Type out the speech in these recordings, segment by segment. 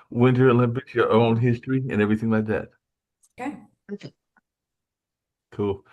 Winter Olympics, your own history and everything like that. Okay. Cool.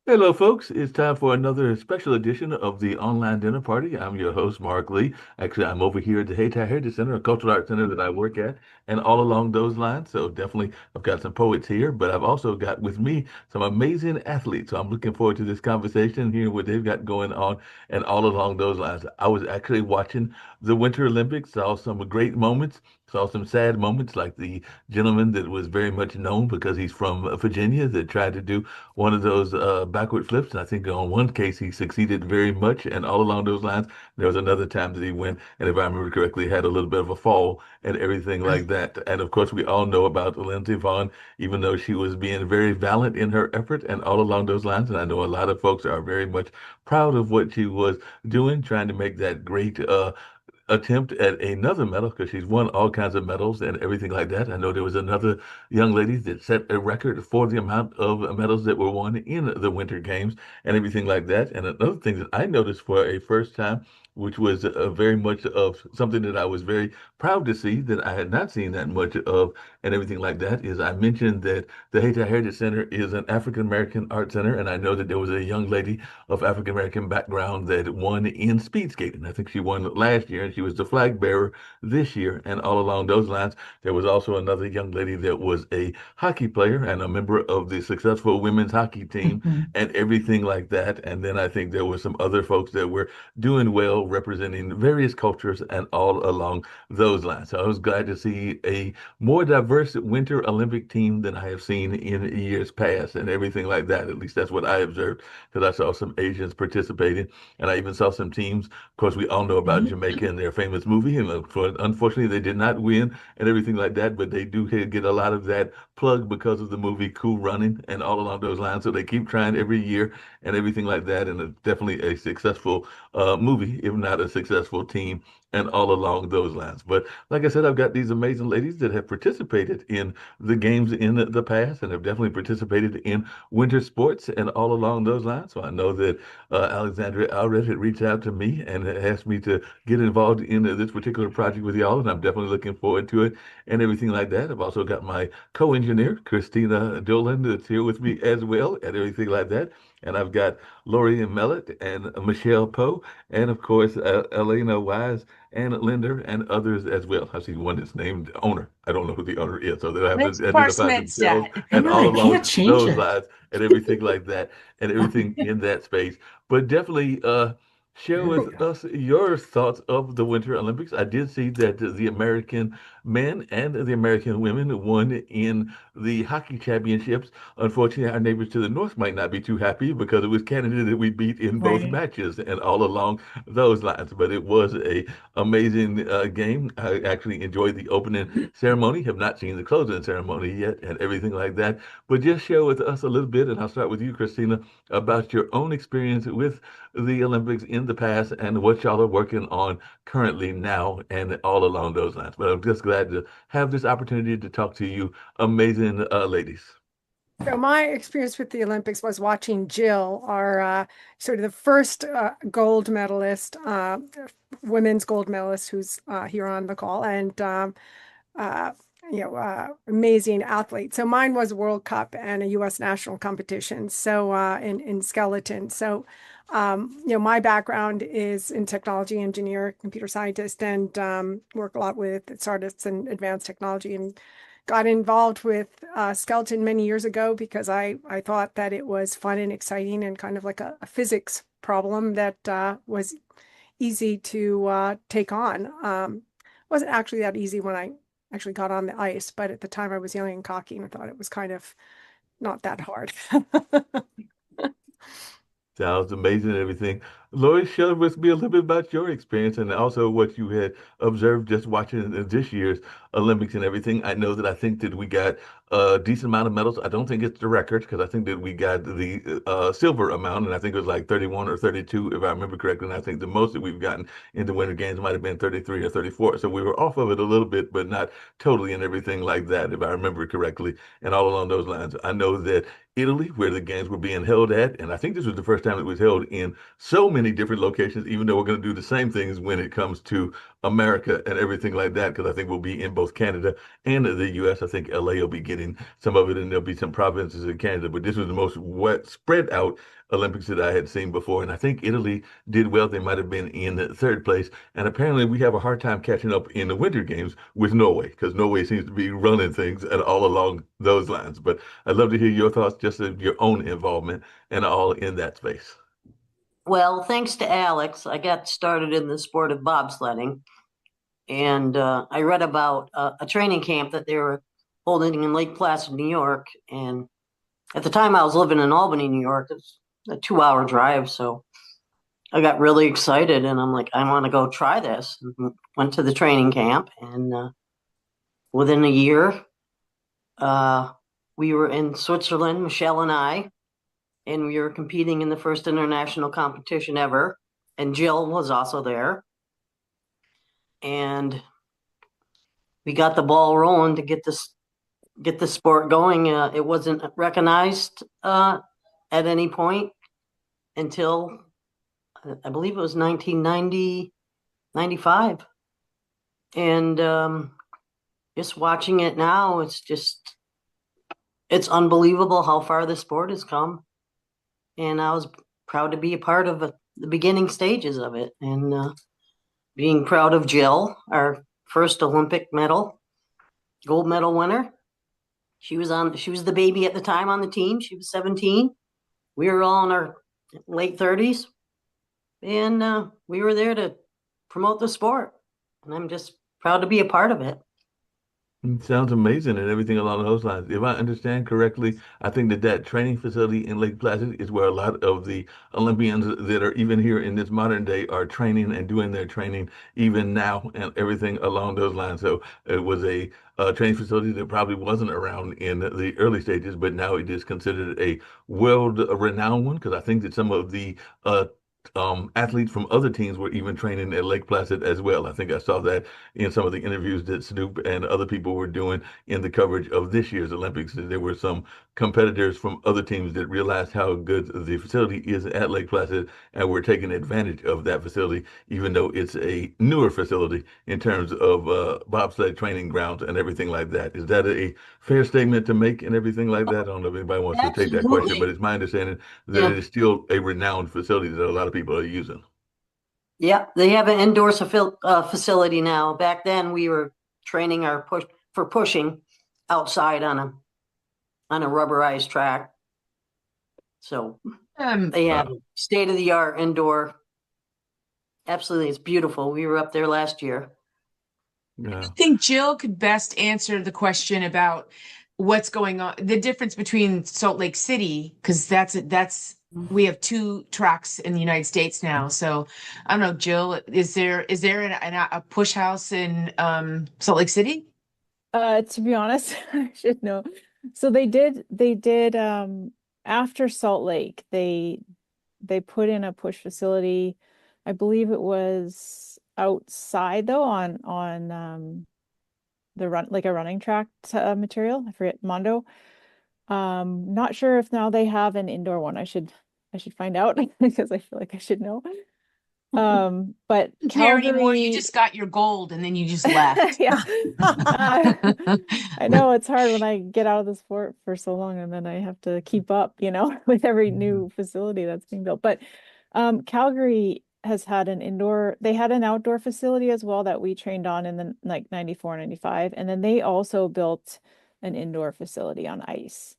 Hello, folks. It's time for another special edition of the Online Dinner Party. I'm your host, Mark Lee. Actually, I'm over here at the Hayti Heritage Center, a cultural arts center that I work at, and all along those lines. So definitely, I've got some poets here, but I've also got with me some amazing athletes. So I'm looking forward to this conversation, hearing what they've got going on, and all along those lines. I was actually watching the Winter Olympics, saw some great moments, saw some sad moments, like the gentleman that was very much known because he's from Virginia that tried to do one of those backward flips. And I think on one case he succeeded very much. And all along those lines, there was another time that he went, and if I remember correctly, had a little bit of a fall and everything like that. And of course, we all know about Lindsey Vonn, even though she was being very valiant in her effort and all along those lines. And I know a lot of folks are very much proud of what she was doing, trying to make that great attempt at another medal because she's won all kinds of medals and everything like that. I know there was another young lady that set a record for the amount of medals that were won in the Winter Games and everything like that. And another thing that I noticed for a first time, which was very much of something that I was very proud to see that I had not seen that much of and everything like that, is I mentioned that the Haiti Heritage Center is an African American art center, and I know that there was a young lady of African American background that won in speed skating. I think she won last year, and she was the flag bearer this year. And all along those lines, there was also another young lady that was a hockey player and a member of the successful women's hockey team Mhm. and everything like that. And then I think there were some other folks that were doing well, representing various cultures and all along those lines. So I was glad to see a more diverse Winter Olympic team than I have seen in years past and everything like that. At least that's what I observed, because I saw some Asians participating, and I even saw some teams. Of course, we all know about Mhm. Jamaica and their famous movie, and unfortunately, they did not win and everything like that. But they do get a lot of that plug because of the movie Cool Running and all along those lines. So they keep trying every year and everything like that, and it's definitely a successful movie, if not a successful team, and all along those lines. But like I said, I've got these amazing ladies that have participated in the games in the past and have definitely participated in winter sports and all along those lines. So I know that Alexandria Alred had reached out to me and asked me to get involved in this particular project with y'all, and I'm definitely looking forward to it and everything like that. I've also got my co-engineer, Christina Dolan, that's here with me as well and everything like that. And I've got Lori Mellett and Michelle Poe, and of course, Elena Wise and Linder and others as well. I see one that's named owner. I don't know who the owner is, so they'll have Lynch to identify themselves Schwarzmanstadt. I and know all they along can't change those it. lines and everything like that and everything in that space. But definitely share There we with go. us your thoughts of the Winter Olympics. I did see that the American men and the American women won in the hockey championships. Unfortunately, our neighbors to the north might not be too happy because it was Canada that we beat in both Right. matches and all along those lines. But it was a amazing game. I actually enjoyed the opening ceremony. Have not seen the closing ceremony yet and everything like that. But just share with us a little bit, and I'll start with you, Christina, about your own experience with the Olympics in the past and what y'all are working on currently now and all along those lines. But I'm just glad to have this opportunity to talk to you, amazing ladies. So my experience with the Olympics was watching Jill, our sort of the first gold medalist, women's gold medalist, who's here on the call, and uh, amazing athlete. So mine was World Cup and a U.S. national competition. So in skeleton. So my background is in technology engineer, computer scientist, and work a lot with artists and advanced technology and got involved with skeleton many years ago because I thought that it was fun and exciting and kind of like a physics problem that was easy to take on. Wasn't actually that easy when I actually got on the ice, but at the time I was young and cocky and I thought it was kind of not that hard. Sounds amazing and everything. Lori, share with me a little bit about your experience and also what you had observed just watching this year's Olympics and everything. I know that I think that we got a decent amount of medals. I don't think it's the record because I think that we got the silver amount, and I think it was like 31 or 32, if I remember correctly. And I think the most that we've gotten in the Winter Games might have been 33 or 34. So we were off of it a little bit, but not totally and everything like that, if I remember correctly. And all along those lines, I know that Italy, where the games were being held at, and I think this was the first time it was held in so many many different locations, even though we're going to do the same things when it comes to America and everything like that, because I think we'll be in both Canada and the US. I think LA will be getting some of it, and there'll be some provinces in Canada. But this was the most wet, spread out Olympics that I had seen before. And I think Italy did well. They might have been in third place. And apparently, we have a hard time catching up in the Winter Games with Norway, because Norway seems to be running things and all along those lines. But I'd love to hear your thoughts, just of your own involvement and all in that space. Well, thanks to Alex, I got started in the sport of bobsledding, and I read about a training camp that they were holding in Lake Placid, New York. And at the time, I was living in Albany, New York. It's a 2-hour drive, so I got really excited, and I'm like, I want to go try this. And went to the training camp, and within a year, we were in Switzerland, Michelle and I, and we were competing in the first international competition ever. And Jill was also there. And we got the ball rolling to get the sport going. It wasn't recognized at any point until I believe it was 1990, 95. And just watching it now, it's unbelievable how far the sport has come. And I was proud to be a part of the beginning stages of it, and being proud of Jill, our first Olympic medal, gold medal winner. She was the baby at the time on the team. She was 17. We were all in our late 30s, and we were there to promote the sport. And I'm just proud to be a part of it. It sounds amazing and everything along those lines. If I understand correctly, I think that training facility in Lake Placid is where a lot of the Olympians that are even here in this modern day are training and doing their training even now and everything along those lines. So it was a training facility that probably wasn't around in the early stages, but now it is considered a world renowned one, because I think that some of the athletes from other teams were even training at Lake Placid as well. I think I saw that in some of the interviews that Snoop and other people were doing in the coverage of this year's Olympics. There were some competitors from other teams that realized how good the facility is at Lake Placid and were taking advantage of that facility, even though it's a newer facility in terms of bobsled training grounds and everything like that. Is that a fair statement to make and everything like that? I don't know if anybody wants to take that question, but Absolutely. it's my understanding that Yeah. it is still a renowned facility that a lot of people are using. Yeah. They have an indoor facility now. Back then, we were training our pushing outside on a rubberized track. So they have Wow. state of the art indoor. Absolutely. It's beautiful. We were up there last year. I Yeah. think Jill could best answer the question about what's going on, the difference between Salt Lake City, because that's we have two tracks in the United States now. So I don't know, Jill, is there a push house in Salt Lake City? To be honest, I should know. So they did after Salt Lake, they put in a push facility. I believe it was outside though on the run like a running track material. I forget Mondo. Not sure if now they have an indoor one. I should find out because I feel like I should know. But Don't care anymore. You Calgary, just got your gold and then you just left. yeah. Uh, I know it's hard when I get out of the sport for so long and then I have to keep up, with every new facility that's being built. But Calgary has had they had an outdoor facility as well that we trained on in the like 94, 95. And then they also built an indoor facility on ice.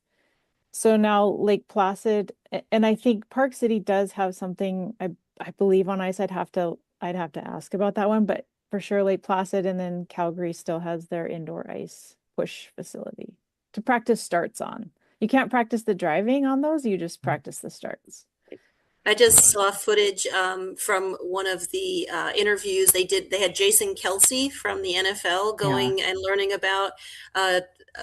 So now Lake Placid, and I think Park City does have something, I believe on ice. I'd have to ask about that one, but for sure Lake Placid and then Calgary still has their indoor ice push facility to practice starts on. You can't practice the driving on those, you just practice the starts. I just saw footage from one of the interviews they did. They had Jason Kelsey from the NFL Yeah. going and learning uh,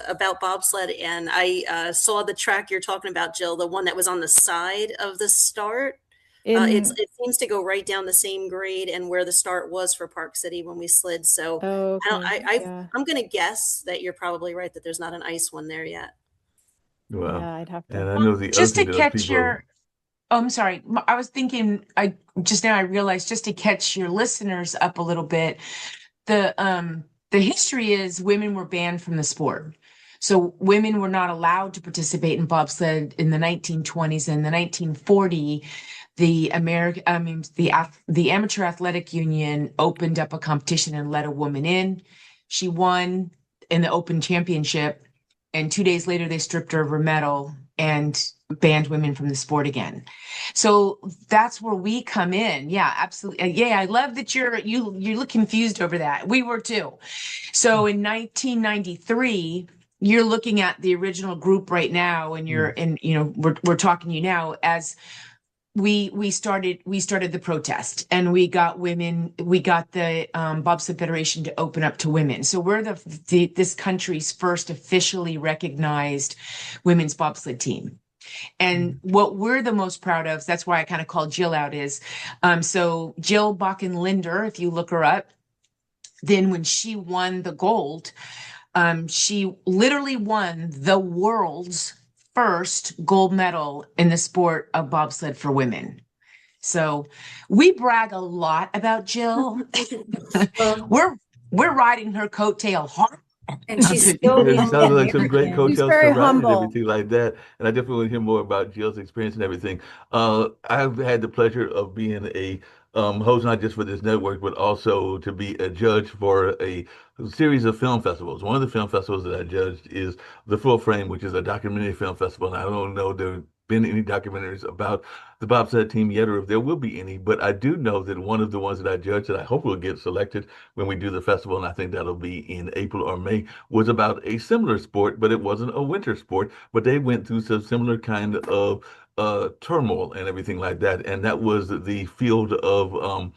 about bobsled, and I saw the track you're talking about, Jill, the one that was on the side of the start. In It seems to go right down the same grade and where the start was for Park City when we slid. So oh, I don't. okay. Yeah. I'm going to guess that you're probably right that there's not an ice one there yet. Wow. Yeah, I'd have And to. I know the other Just thing to that catch people, your Oh, I'm sorry. I was thinking, I just now I realized, just to catch your listeners up a little bit, the history is women were banned from the sport. So women were not allowed to participate in bobsled in the 1920s. And the 1940, the Amateur Athletic Union opened up a competition and let a woman in. She won in the Open Championship, and 2 days later they stripped her of her medal and banned women from the sport again. So that's where we come in. Yeah, absolutely. Yeah, I love that you look confused over that. We were too. So in 1993, you're looking at the original group right now, and we're talking to you now as we started the protest, and we got the Bobsled Federation to open up to women. So we're this country's first officially recognized women's bobsled team. And what we're the most proud of, that's why I kind of called Jill out, is so Jill Bakken-Linder, if you look her up, then when she won the gold, she literally won the world's first gold medal in the sport of bobsled for women. So we brag a lot about Jill. we're riding her coattail hard. And she's still It sounds like some great American. She's coattails very surrounded and humble. everything like that. And I definitely want to hear more about Jill's experience and everything. I've had the pleasure of being a host, not just for this network, but also to be a judge for a series of film festivals. One of the film festivals that I judged is the Full Frame, which is a documentary film festival. And I don't know there have been any documentaries about the bobsled team yet, or if there will be any, but I do know that one of the ones that I judged that I hope will get selected when we do the festival, and I think that'll be in April or May, was about a similar sport, but it wasn't a winter sport, but they went through some similar kind of turmoil and everything like that. And that was the field of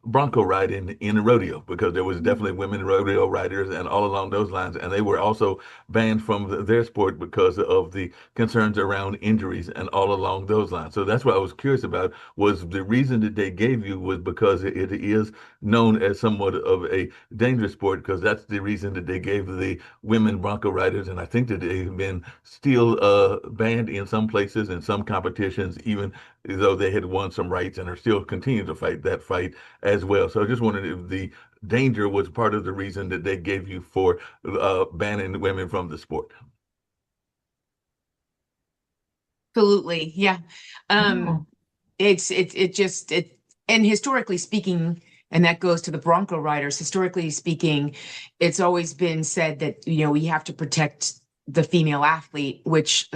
bronco riding in a rodeo, because there was definitely women rodeo riders and all along those lines, and they were also banned from their sport because of the concerns around injuries and all along those lines. So that's what I was curious about, was the reason that they gave you was because it is known as somewhat of a dangerous sport, because that's the reason that they gave the women bronco riders. And I think that they've been still banned in some places in some competitions, even though they had won some rights, and are still continuing to fight that fight as well. So I just wondered if the danger was part of the reason that they gave you for banning women from the sport. Absolutely. Yeah. And historically speaking, and that goes to the Bronco riders, historically speaking, it's always been said that, we have to protect the female athlete, which,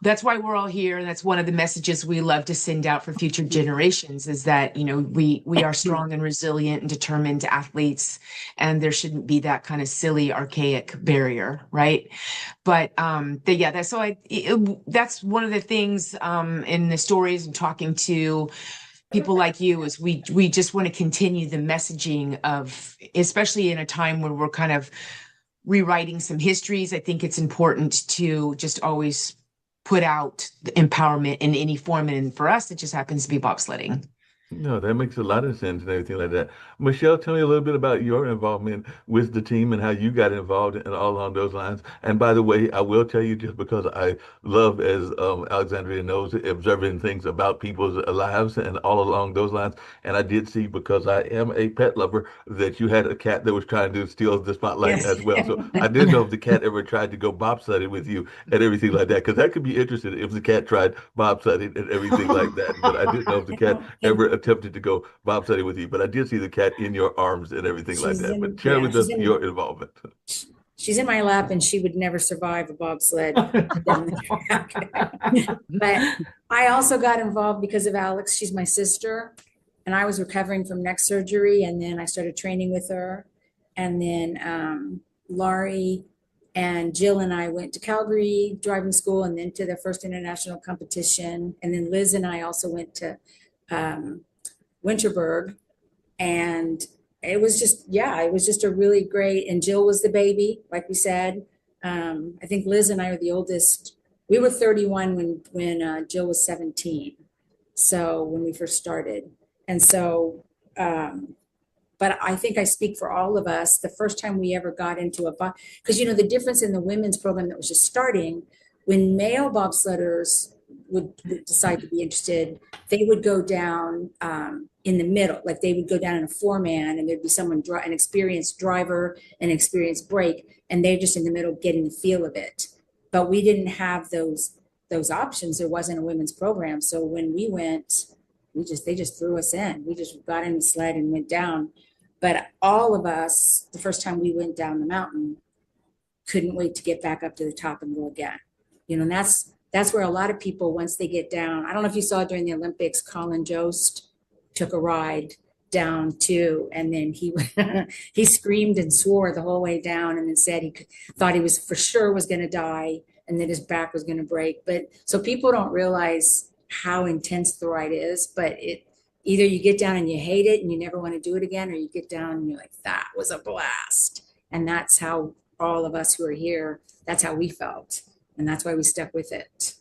that's why we're all here. And that's one of the messages we love to send out for future generations, is that, we are strong and resilient and determined athletes, and there shouldn't be that kind of silly, archaic barrier. Right. But, that's one of the things, in the stories and talking to people like you, is we just want to continue the messaging of, especially in a time when we're kind of rewriting some histories. I think it's important to just always put out the empowerment in any form. And for us, it just happens to be bobsledding. No, that makes a lot of sense and everything like that. Michelle, tell me a little bit about your involvement with the team and how you got involved and all along those lines. And by the way, I will tell you, just because I love, as Alexandria knows, observing things about people's lives and all along those lines. And I did see, because I am a pet lover, that you had a cat that was trying to steal the spotlight Yes. as well. So I didn't know if the cat ever tried to go bobsledding with you and everything like that, because that could be interesting if the cat tried bobsledding and everything like that. But I didn't know if the cat ever attempted to go bobsledding with you, but I did see the cat in your arms and everything like that. But share with us your involvement. She's in my lap, and she would never survive a bobsled down the track. But I also got involved because of Alex. She's my sister, and I was recovering from neck surgery, and then I started training with her. And then Laurie and Jill and I went to Calgary driving school, and then to the first international competition. And then Liz and I also went to Winterberg, and it was just a really great, and Jill was the baby, like we said. I think Liz and I are the oldest. We were 31 when Jill was 17. So when we first started. And so, but I think I speak for all of us, the first time we ever got into because the difference in the women's program that was just starting, when male bobsledders would decide to be interested, they would go down in the middle, like they would go down in a 4-man, and there'd be someone, an experienced driver, an experienced brake, and they're just in the middle getting the feel of it. But we didn't have those options. There wasn't a women's program. So when we went, they just threw us in. We just got in the sled and went down. But all of us, the first time we went down the mountain, couldn't wait to get back up to the top and go again. You know, and that's where a lot of people, once they get down, I don't know if you saw during the Olympics, Colin Jost took a ride down too, and then he screamed and swore the whole way down, and then said thought he was for sure was going to die, and that his back was going to break. But so people don't realize how intense the ride is, but either you get down and you hate it and you never want to do it again, or you get down and you're like, that was a blast. And that's how all of us who are here, that's how we felt. And that's why we stuck with it.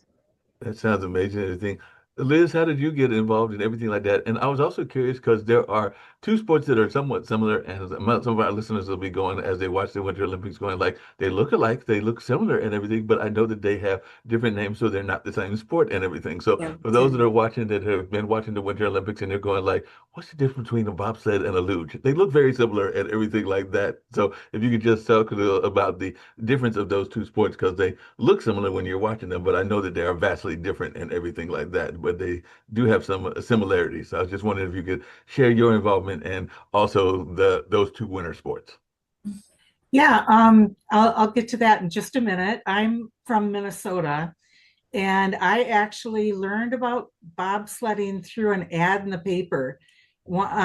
That sounds amazing. Everything. Liz, how did you get involved in everything like that? And I was also curious because there are two sports that are somewhat similar, and some of our listeners will be going as they watch the Winter Olympics, going like they look alike, they look similar and everything, but I know that they have different names, so they're not the same sport and everything. So Yeah. for those that are watching that have been watching the Winter Olympics and they're going like, what's the difference between a bobsled and a luge? They look very similar and everything like that. So if you could just talk about the difference of those two sports, because they look similar when you're watching them, but I know that they are vastly different and everything like that. But they do have some similarities. So I was just wondering if you could share your involvement and also those two winter sports. Yeah, I'll get to that in just a minute. I'm from Minnesota, and I actually learned about bobsledding through an ad in the paper,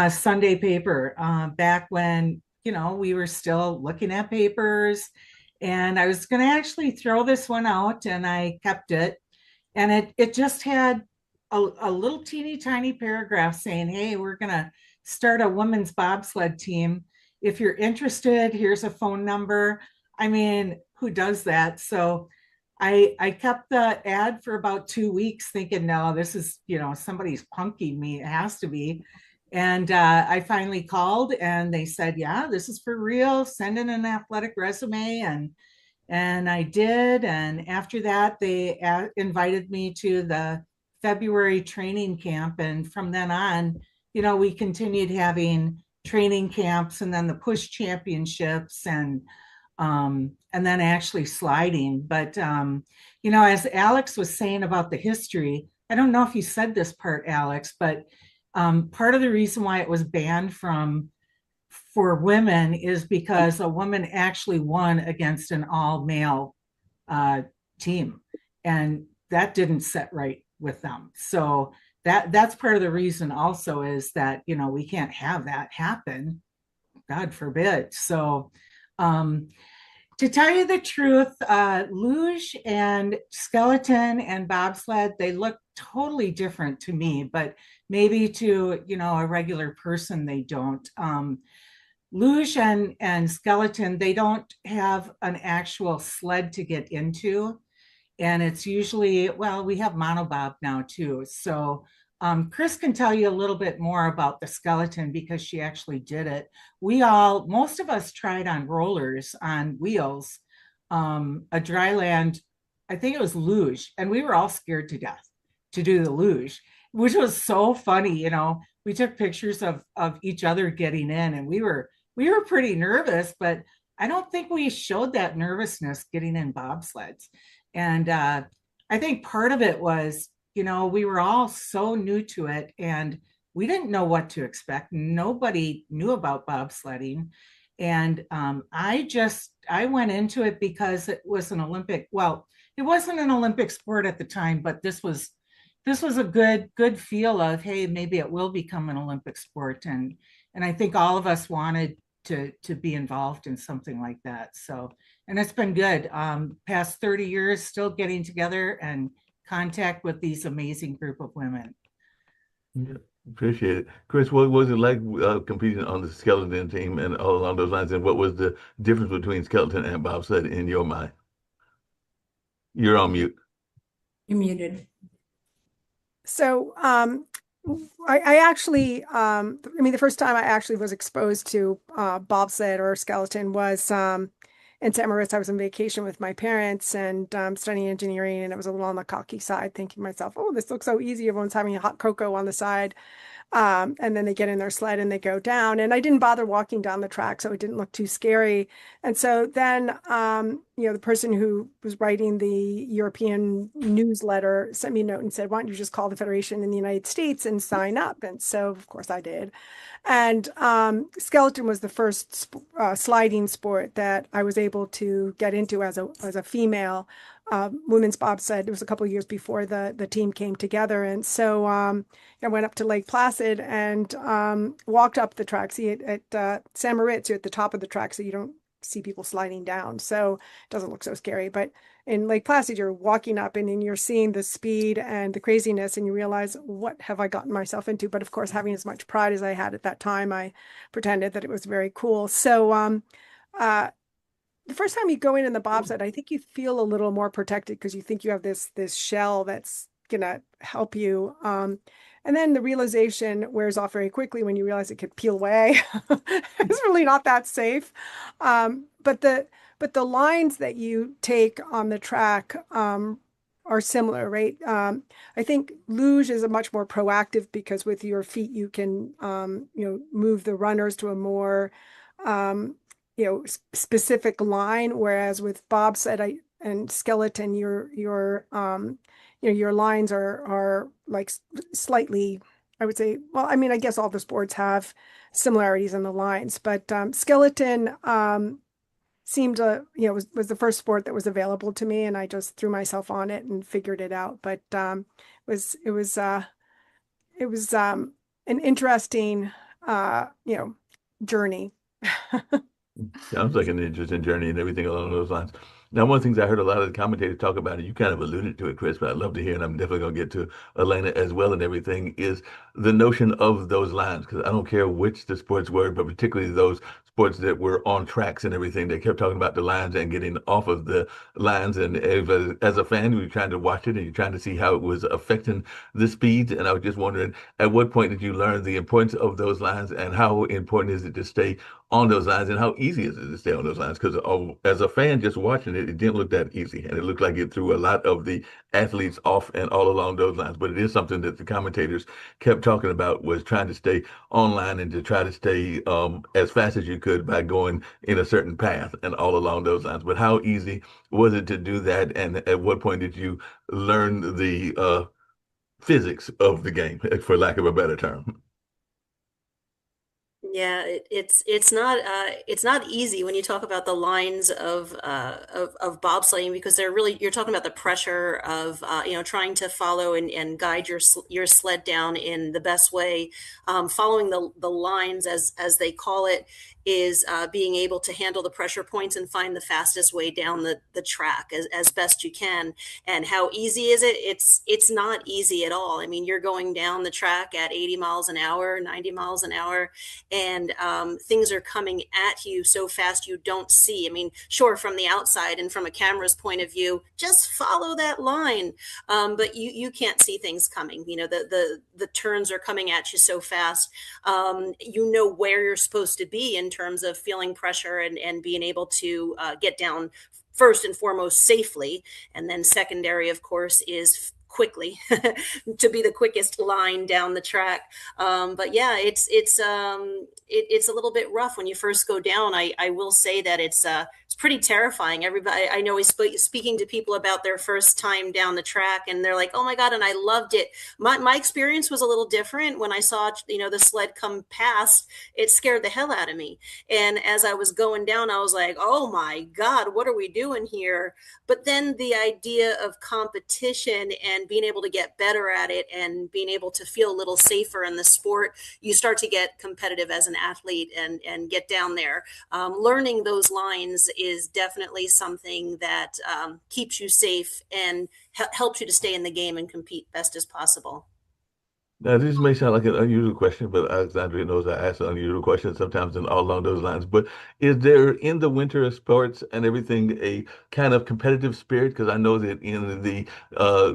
Sunday paper, back when, you know, we were still looking at papers. And I was going to actually throw this one out, and I kept it. And it just had a little teeny tiny paragraph saying, hey, we're going to start a women's bobsled team. If you're interested, here's a phone number. I mean, who does that? So I kept the ad for about 2 weeks thinking, no, this is, you know, somebody's punking me. It has to be. And I finally called and they said, yeah, this is for real. Send in an athletic resume. And I did. And after that, they invited me to the February training camp. And from then on, you know, we continued having training camps and then the push championships and then actually sliding. But, you know, as Alex was saying about the history, I don't know if you said this part, Alex, but part of the reason why it was banned for women is because a woman actually won against an all male team. And that didn't set right with them. So that's part of the reason also is that, you know, we can't have that happen. God forbid. So to tell you the truth, luge and skeleton and bobsled, they look totally different to me, but maybe to, you know, a regular person, they don't. Luge and skeleton, they don't have an actual sled to get into. And it's usually, well, we have monobob now too. So Chris can tell you a little bit more about the skeleton because she actually did it. Most of us tried on rollers on wheels, a dryland, I think it was luge, and we were all scared to death to do the luge, which was so funny. You know, we took pictures of each other getting in, and we were pretty nervous, but I don't think we showed that nervousness getting in bobsleds. And I think part of it was, you know, we were all so new to it and we didn't know what to expect. Nobody knew about bobsledding. And I went into it because it was an Olympic, well, it wasn't an Olympic sport at the time, but this was a good feel of, hey, maybe it will become an Olympic sport. And I think all of us wanted to be involved in something like that. So, and it's been good. Past 30 years, still getting together and contact with these amazing group of women. Yeah, appreciate it. Chris, what was it like competing on the skeleton team and all along those lines? And what was the difference between skeleton and bobsled in your mind? You're on mute. You're muted. So I actually, I mean, the first time I actually was exposed to bobsled or skeleton was in St. Moritz, I was on vacation with my parents and studying engineering, and it was a little on the cocky side, thinking to myself, "Oh, this looks so easy. Everyone's having a hot cocoa on the side." And then they get in their sled and they go down. And I didn't bother walking down the track, so it didn't look too scary. And so then, the person who was writing the European newsletter sent me a note and said, "Why don't you just call the Federation in the United States and sign up?" And so, of course, I did. And skeleton was the first sliding sport that I was able to get into as a female. Women's bobsled. It was a couple of years before the team came together, and so I went up to Lake Placid and walked up the track. See, at St. Moritz, you're at the top of the track, so you don't see people sliding down, so it doesn't look so scary. But in Lake Placid, you're walking up and then you're seeing the speed and the craziness, and you realize, what have I gotten myself into? But of course, having as much pride as I had at that time, I pretended that it was very cool. So the first time you go in the bobsled, I think you feel a little more protected because you think you have this shell that's gonna help you. And then the realization wears off very quickly when you realize it could peel away. It's really not that safe. But the lines that you take on the track are similar, right? I think luge is a much more proactive because with your feet you can move the runners to a more specific line, whereas with bobsled and skeleton, your lines are like slightly, I would say, well, I mean, I guess all the sports have similarities in the lines, but skeleton seemed to, was the first sport that was available to me, and I just threw myself on it and figured it out. But it was an interesting journey. Sounds like an interesting journey and everything along those lines. Now, one of the things I heard a lot of the commentators talk about, and you kind of alluded to it, Chris, but I'd love to hear, and I'm definitely going to get to Elena as well and everything, is the notion of those lines. Because I don't care which the sports were, but particularly those sports that were on tracks and everything, they kept talking about the lines and getting off of the lines. And as a fan, you're trying to watch it and you're trying to see how it was affecting the speeds. And I was just wondering, at what point did you learn the importance of those lines, and how important is it to stay on those lines, and how easy is it to stay on those lines? Because as a fan just watching it, it didn't look that easy, and it looked like it threw a lot of the athletes off and all along those lines. But it is something that the commentators kept talking about, was trying to stay online and to try to stay as fast as you could by going in a certain path and all along those lines. But how easy was it to do that, and at what point did you learn the physics of the game, for lack of a better term? Yeah, it's not easy when you talk about the lines of bobsledding, because they're really, you're talking about the pressure of trying to follow and guide your sled down in the best way. Following the lines, as they call it, is being able to handle the pressure points and find the fastest way down the track as best you can. And how easy is it? It's not easy at all. I mean, you're going down the track at 80 miles an hour, 90 miles an hour, and things are coming at you so fast you don't see. I mean, sure, from the outside and from a camera's point of view, just follow that line, but you can't see things coming. The turns are coming at you so fast. Where you're supposed to be in terms of feeling pressure and being able to get down first and foremost safely, and then secondary, of course, is quickly to be the quickest line down the track. But yeah, it's a little bit rough when you first go down. I will say that it's pretty terrifying. Everybody, I know, is speaking to people about their first time down the track, and they're like, "Oh my God," and I loved it. My experience was a little different. When I saw the sled come past, it scared the hell out of me. And as I was going down, I was like, "Oh my God, what are we doing here?" But then the idea of competition and being able to get better at it and being able to feel a little safer in the sport, you start to get competitive as an athlete and get down there. Learning those lines is definitely something that keeps you safe and helps you to stay in the game and compete best as possible. Now, this may sound like an unusual question, but Alexandria knows I ask unusual questions sometimes and all along those lines. But is there in the winter sports and everything a kind of competitive spirit? Because I know that in the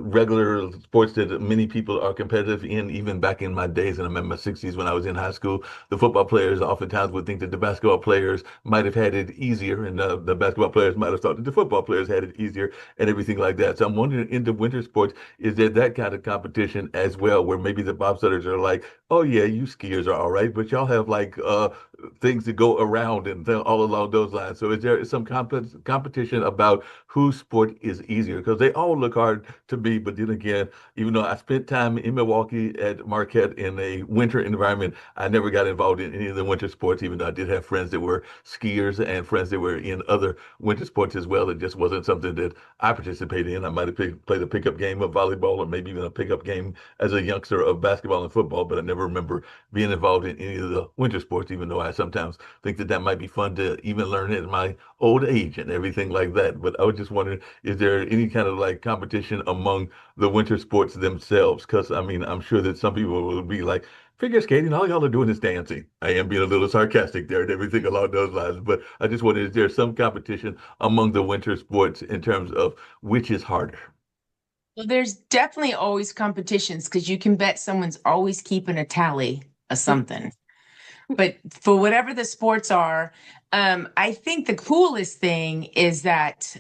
regular sports that many people are competitive in, even back in my days, and I'm in my 60s when I was in high school, the football players oftentimes would think that the basketball players might have had it easier, and the basketball players might have thought that the football players had it easier and everything like that. So I'm wondering, in the winter sports, is there that kind of competition as well, where maybe the bobsledders are like, oh yeah, you skiers are all right, but y'all have like things to go around and all along those lines. So is there some competition about whose sport is easier? Because they all look hard to me, but then again, even though I spent time in Milwaukee at Marquette in a winter environment, I never got involved in any of the winter sports, even though I did have friends that were skiers and friends that were in other winter sports as well. It just wasn't something that I participated in. I might have played a pickup game of volleyball or maybe even a pickup game as a youngster of basketball and football, but I never remember being involved in any of the winter sports, even though I sometimes think that that might be fun to even learn at my old age and everything like that. But I was just wondering, is there any kind of like competition among the winter sports themselves? Because I mean, I'm sure that some people will be like, figure skating, all y'all are doing is dancing. I am being a little sarcastic there and everything along those lines, but I just wondered, is there some competition among the winter sports in terms of which is harder? Well, there's definitely always competitions because you can bet someone's always keeping a tally of something. But for whatever the sports are, I think the coolest thing is that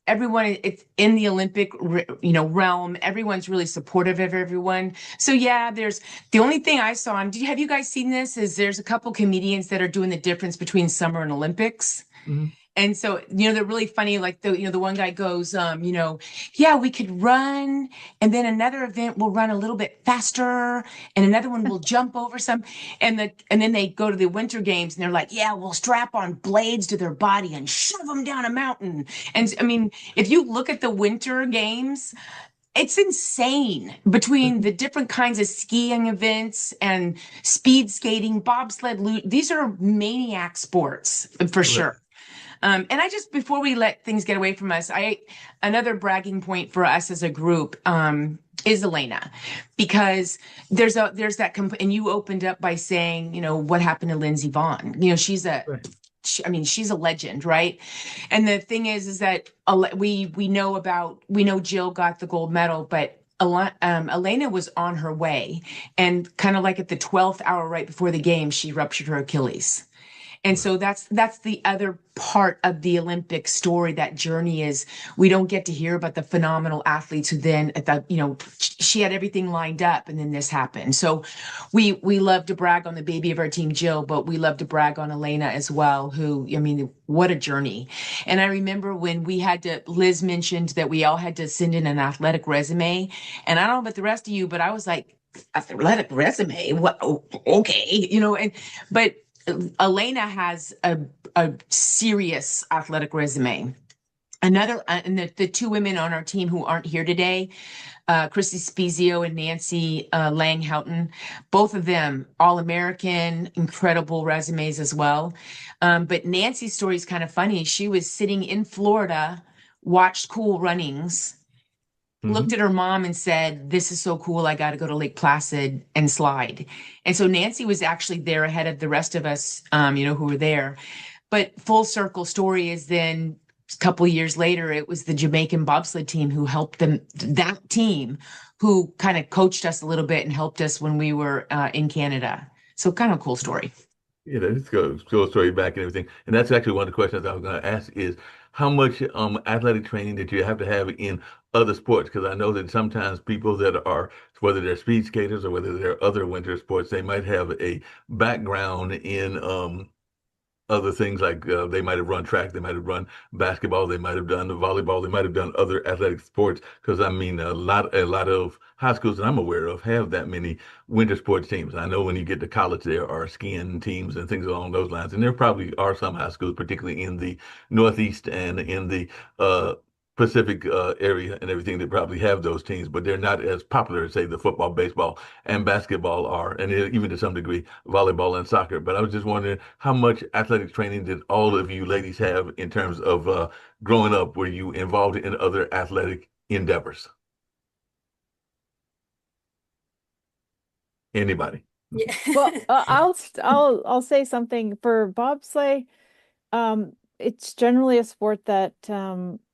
everyone it's in the Olympic realm. Everyone's really supportive of everyone. So yeah, there's the only thing I saw. And have you guys seen this? Is there's a couple comedians that are doing the difference between summer and Olympics. Mhm. And so, they're really funny. Like the one guy goes, yeah, we could run, and then another event will run a little bit faster, and another one will jump over some, and then they go to the winter games, and they're like, yeah, we'll strap on blades to their body and shove them down a mountain. And I mean, if you look at the winter games, it's insane between the different kinds of skiing events and speed skating, bobsled, these are maniac sports for Right. sure. And I just before we let things get away from us, another bragging point for us as a group is Elena, because there's and you opened up by saying, what happened to Lindsey Vonn? Right. She's a legend, right? And the thing is that we know Jill got the gold medal, but Elena was on her way, and kind of like at the 12th hour right before the game, she ruptured her Achilles. And so that's the other part of the Olympic story. That journey is we don't get to hear about the phenomenal athletes who then she had everything lined up and then this happened. So we love to brag on the baby of our team, Jill, but we love to brag on Elena as well, who, what a journey. And I remember when Liz mentioned that we all had to send in an athletic resume. And I don't know about the rest of you, but I was like, athletic resume? What? Okay. But Elena has a serious athletic resume. And the two women on our team who aren't here today, Christy Spezio and Nancy Lang Houghton, both of them All-American, incredible resumes as well. But Nancy's story is kind of funny. She was sitting in Florida, watched Cool Runnings, looked at her mom and said, this is so cool. I got to go to Lake Placid and slide. And so Nancy was actually there ahead of the rest of us, who were there. But full circle story is then a couple of years later, it was the Jamaican bobsled team who helped that team who kind of coached us a little bit and helped us when we were in Canada. So kind of a cool story. Yeah, let's go story back and everything. And that's actually one of the questions I was going to ask is how much athletic training did you have to have in other sports? Because I know that sometimes people that are, whether they're speed skaters or whether they're other winter sports, they might have a background in other things like they might have run track, they might have run basketball, they might have done volleyball, they might have done other athletic sports. Because I mean, a lot of high schools that I'm aware of have that many winter sports teams. I know when you get to college, there are skiing teams and things along those lines, and there probably are some high schools, particularly in the Northeast and in the Pacific area and everything that probably have those teams, but they're not as popular as say the football, baseball, and basketball are, and even to some degree volleyball and soccer. But I was just wondering how much athletic training did all of you ladies have in terms of growing up? Were you involved in other athletic endeavors? Anybody. Yeah. Well, I'll say something for bobsleigh. It's generally a sport that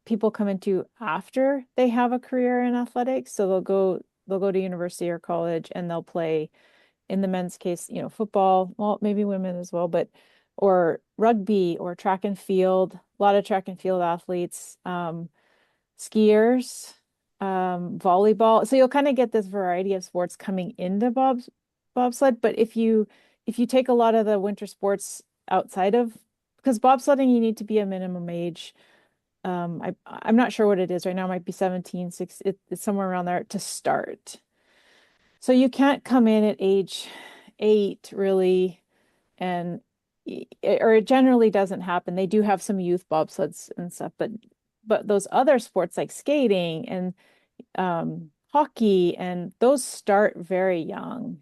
people come into after they have a career in athletics. So they'll go to university or college and they'll play, in the men's case, football, well, maybe women as well, but or rugby or track and field. A lot of track and field athletes, skiers, volleyball. So you'll kind of get this variety of sports coming into bobsled. But if you take a lot of the winter sports outside of, because bobsledding you need to be a minimum age. I'm not sure what it is right now. It might be 17, 6. It's somewhere around there to start. So you can't come in at age 8 really, and or it generally doesn't happen. They do have some youth bobsleds and stuff, but those other sports like skating and hockey, and those start very young.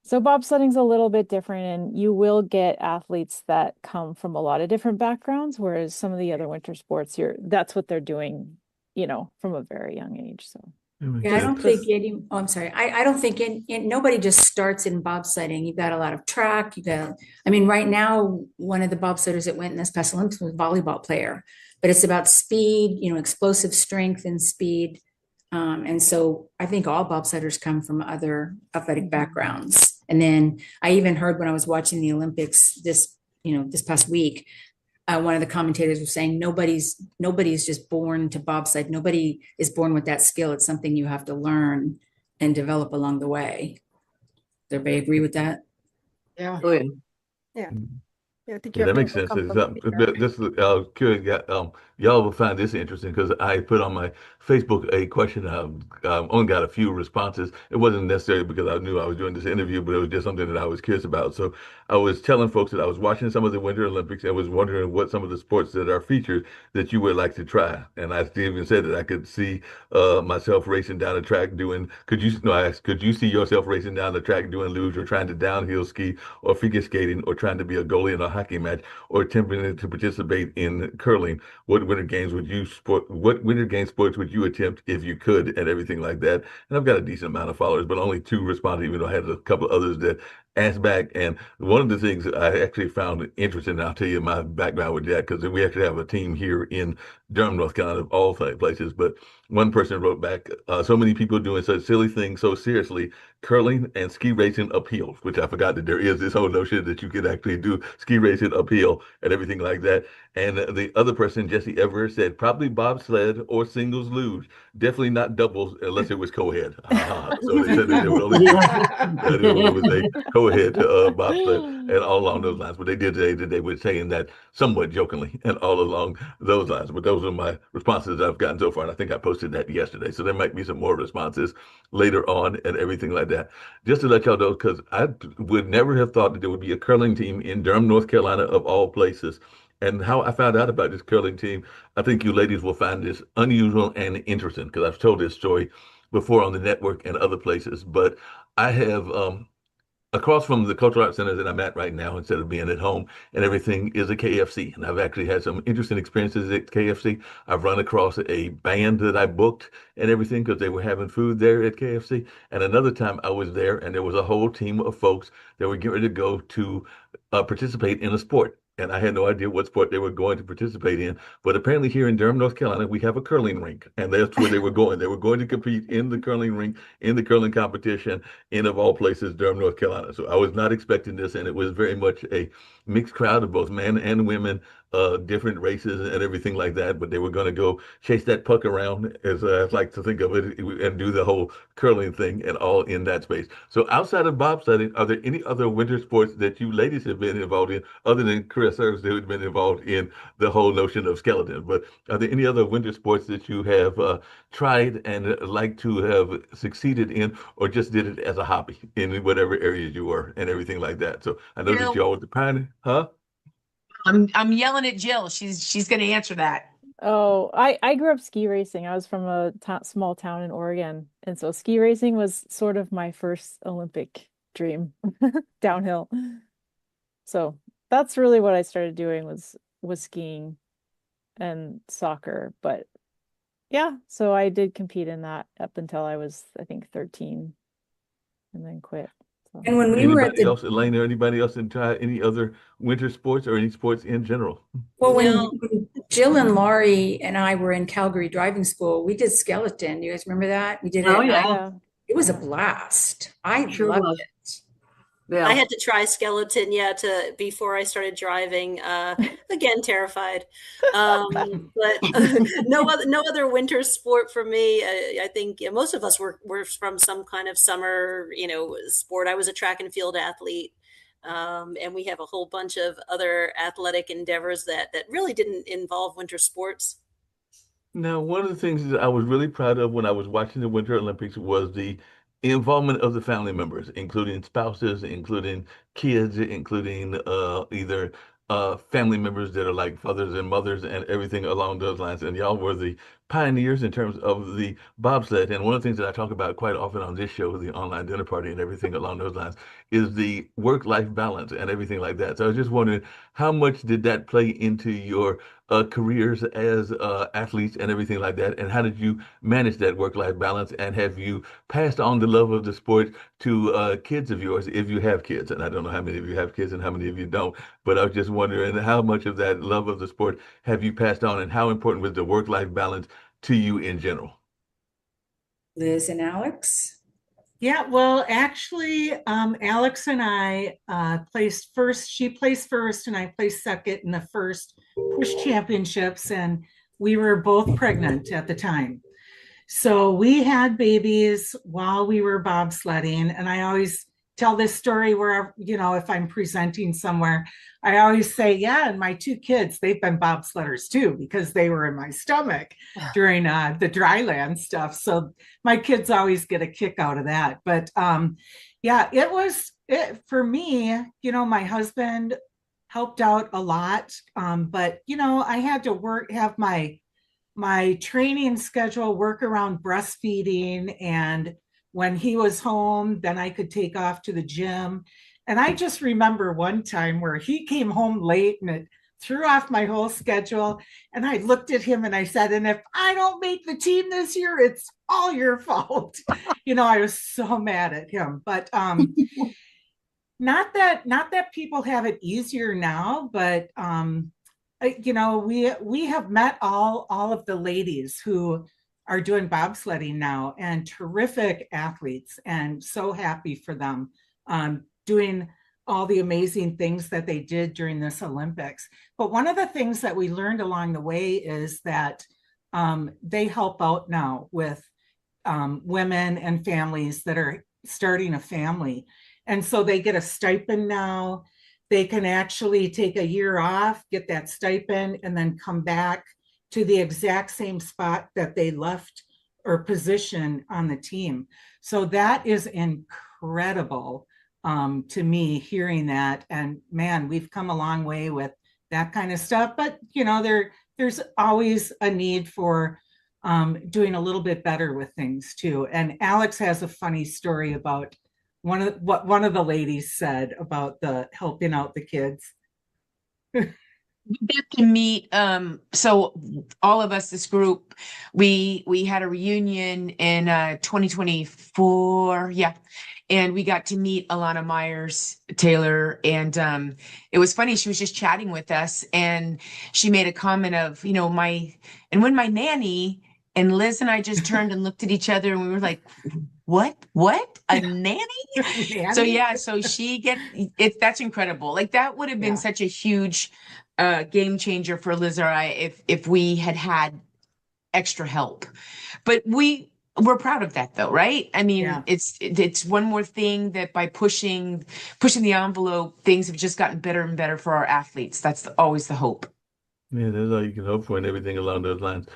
So bobsledding's a little bit different, and you will get athletes that come from a lot of different backgrounds, whereas some of the other winter sports, that's what they're doing, from a very young age. So Yeah, I don't think I'm sorry. I don't think nobody just starts in bobsledding. You've got a lot of track. Right now, one of the bobsledders that went in this past Olympics was a volleyball player, but it's about speed, explosive strength and speed. And so I think all bobsledders come from other athletic backgrounds. And then I even heard when I was watching the Olympics this past week, one of the commentators was saying nobody's just born to bobsled. Nobody is born with that skill. It's something you have to learn and develop along the way. Does everybody agree with that? Yeah. Oh, yeah. Yeah. Yeah, I think you Yeah, have that to makes sense. overcome It's, some fear. this is curious. Y'all will find this interesting because I put on my Facebook a question. Only got a few responses. It wasn't necessarily because I knew I was doing this interview, but it was just something that I was curious about. So I was telling folks that I was watching some of the Winter Olympics and was wondering what some of the sports that are featured that you would like to try. And I even said that I could see myself racing down the track doing. Could you? No, I asked. Could you see yourself racing down the track doing luge or trying to downhill ski or figure skating or trying to be a goalie in a hockey match? Or attempting to participate in curling, what winter games sports would you attempt if you could, and everything like that? And I've got a decent amount of followers, but only 2 responded, even though I had a couple of others that asked back. And one of the things I actually found interesting, and I'll tell you my background with that, because we actually have a team here in Durham, North Carolina, of all places. But one person wrote back, so many people doing such silly things so seriously, curling and ski racing uphill, which I forgot that there is this whole notion that you could actually do ski racing uphill and everything like that. And the other person, Jesse Everett, said probably bobsled or singles luge, definitely not doubles unless it was co-ed. So they said that there would only be that it was a co-ed bobsled and all along those lines. But they did say that they were saying that somewhat jokingly and all along those lines. But those are my responses I've gotten so far, and I think I posted that yesterday. So there might be some more responses later on and everything like that. Just to let y'all know, because I would never have thought that there would be a curling team in Durham, North Carolina, of all places. And how I found out about this curling team, I think you ladies will find this unusual and interesting because I've told this story before on the network and other places. But I have across from the Cultural Arts Center that I'm at right now, instead of being at home and everything, is a KFC. And I've actually had some interesting experiences at KFC. I've run across a band that I booked and everything because they were having food there at KFC. And another time I was there and there was a whole team of folks that were getting ready to go to participate in a sport. And I had no idea what sport they were going to participate in. But apparently here in Durham, North Carolina, we have a curling rink. And that's where they were going. They were going to compete in the curling rink, in the curling competition, in, of all places, Durham, North Carolina. So I was not expecting this. And it was very much a mixed crowd of both men and women, different races and everything like that. But they were going to go chase that puck around, as I like to think of it, and do the whole curling thing and all in that space. So outside of bobsledding, are there any other winter sports that you ladies have been involved in, other than Chris Serves, who had been involved in the whole notion of skeleton? But are there any other winter sports that you have tried and like to have succeeded in, or just did it as a hobby in whatever areas you were and everything like that? So I know that you all were the pioneer, huh? I'm yelling at Jill. She's going to answer that. Oh, I grew up ski racing. I was from a small town in Oregon, and so ski racing was sort of my first Olympic dream, downhill. So that's really what I started doing was skiing and soccer. But yeah, so I did compete in that up until I was, I think, 13, and then quit. So. And when we were at Anybody the else, Elaine, or anybody else try any other winter sports or any sports in general? Well, No. when Jill and Laurie and I were in Calgary driving school, we did skeleton. You guys remember that? We did it Oh, at yeah. night. Yeah. It was a blast. I Sure loved was. it. Yeah. I had to try skeleton, before I started driving. Again, terrified. But no other winter sport for me. I think most of us were from some kind of summer, sport. I was a track and field athlete. And we have a whole bunch of other athletic endeavors that really didn't involve winter sports. Now, one of the things that I was really proud of when I was watching the Winter Olympics was the involvement of the family members, including spouses, including kids, including either family members that are like fathers and mothers and everything along those lines. And y'all were the pioneers in terms of the bobsled. And one of the things that I talk about quite often on this show, the online dinner party and everything along those lines, is the work-life balance and everything like that. So I was just wondering, how much did that play into your careers as athletes and everything like that? And how did you manage that work-life balance? And have you passed on the love of the sport to kids of yours, if you have kids? And I don't know how many of you have kids and how many of you don't, but I was just wondering how much of that love of the sport have you passed on, and how important was the work-life balance to you in general? Liz and Alex. Yeah, well, actually, Alex and I placed first. She placed first, and I placed second in the first push championships. And we were both pregnant at the time. So we had babies while we were bobsledding. And I always tell this story where, if I'm presenting somewhere, I always say, yeah, and my two kids, they've been bobsledders too, because they were in my stomach during the dry land stuff. So my kids always get a kick out of that. But yeah, it for me, my husband helped out a lot. But, I had to have my training schedule work around breastfeeding, and when he was home, then I could take off to the gym. And I just remember one time where he came home late and it threw off my whole schedule. And I looked at him and I said, and if I don't make the team this year, it's all your fault. I was so mad at him. But not that people have it easier now, but we have met all of the ladies who are doing bobsledding now, and terrific athletes, and so happy for them doing all the amazing things that they did during this Olympics. But one of the things that we learned along the way is that they help out now with women and families that are starting a family. And so they get a stipend now. They can actually take a year off, get that stipend, and then come back to the exact same spot that they left or position on the team. So that is incredible to me, hearing that. And man, we've come a long way with that kind of stuff. But there's always a need for doing a little bit better with things too. And Alex has a funny story about what one of the ladies said about the helping out the kids. We get to meet, so all of us, this group, we had a reunion in 2024, and we got to meet Alana Myers Taylor, and it was funny. She was just chatting with us, and she made a comment of, when my nanny, and Liz and I just turned and looked at each other, and we were like, what? A nanny? So that's incredible. Like, that would have been such a huge game changer for Liz or I if we had extra help. But we're proud of that, though, right? I mean, it's one more thing that by pushing the envelope, things have just gotten better and better for our athletes. That's always the hope. Yeah, that's all you can hope for, and everything along those lines.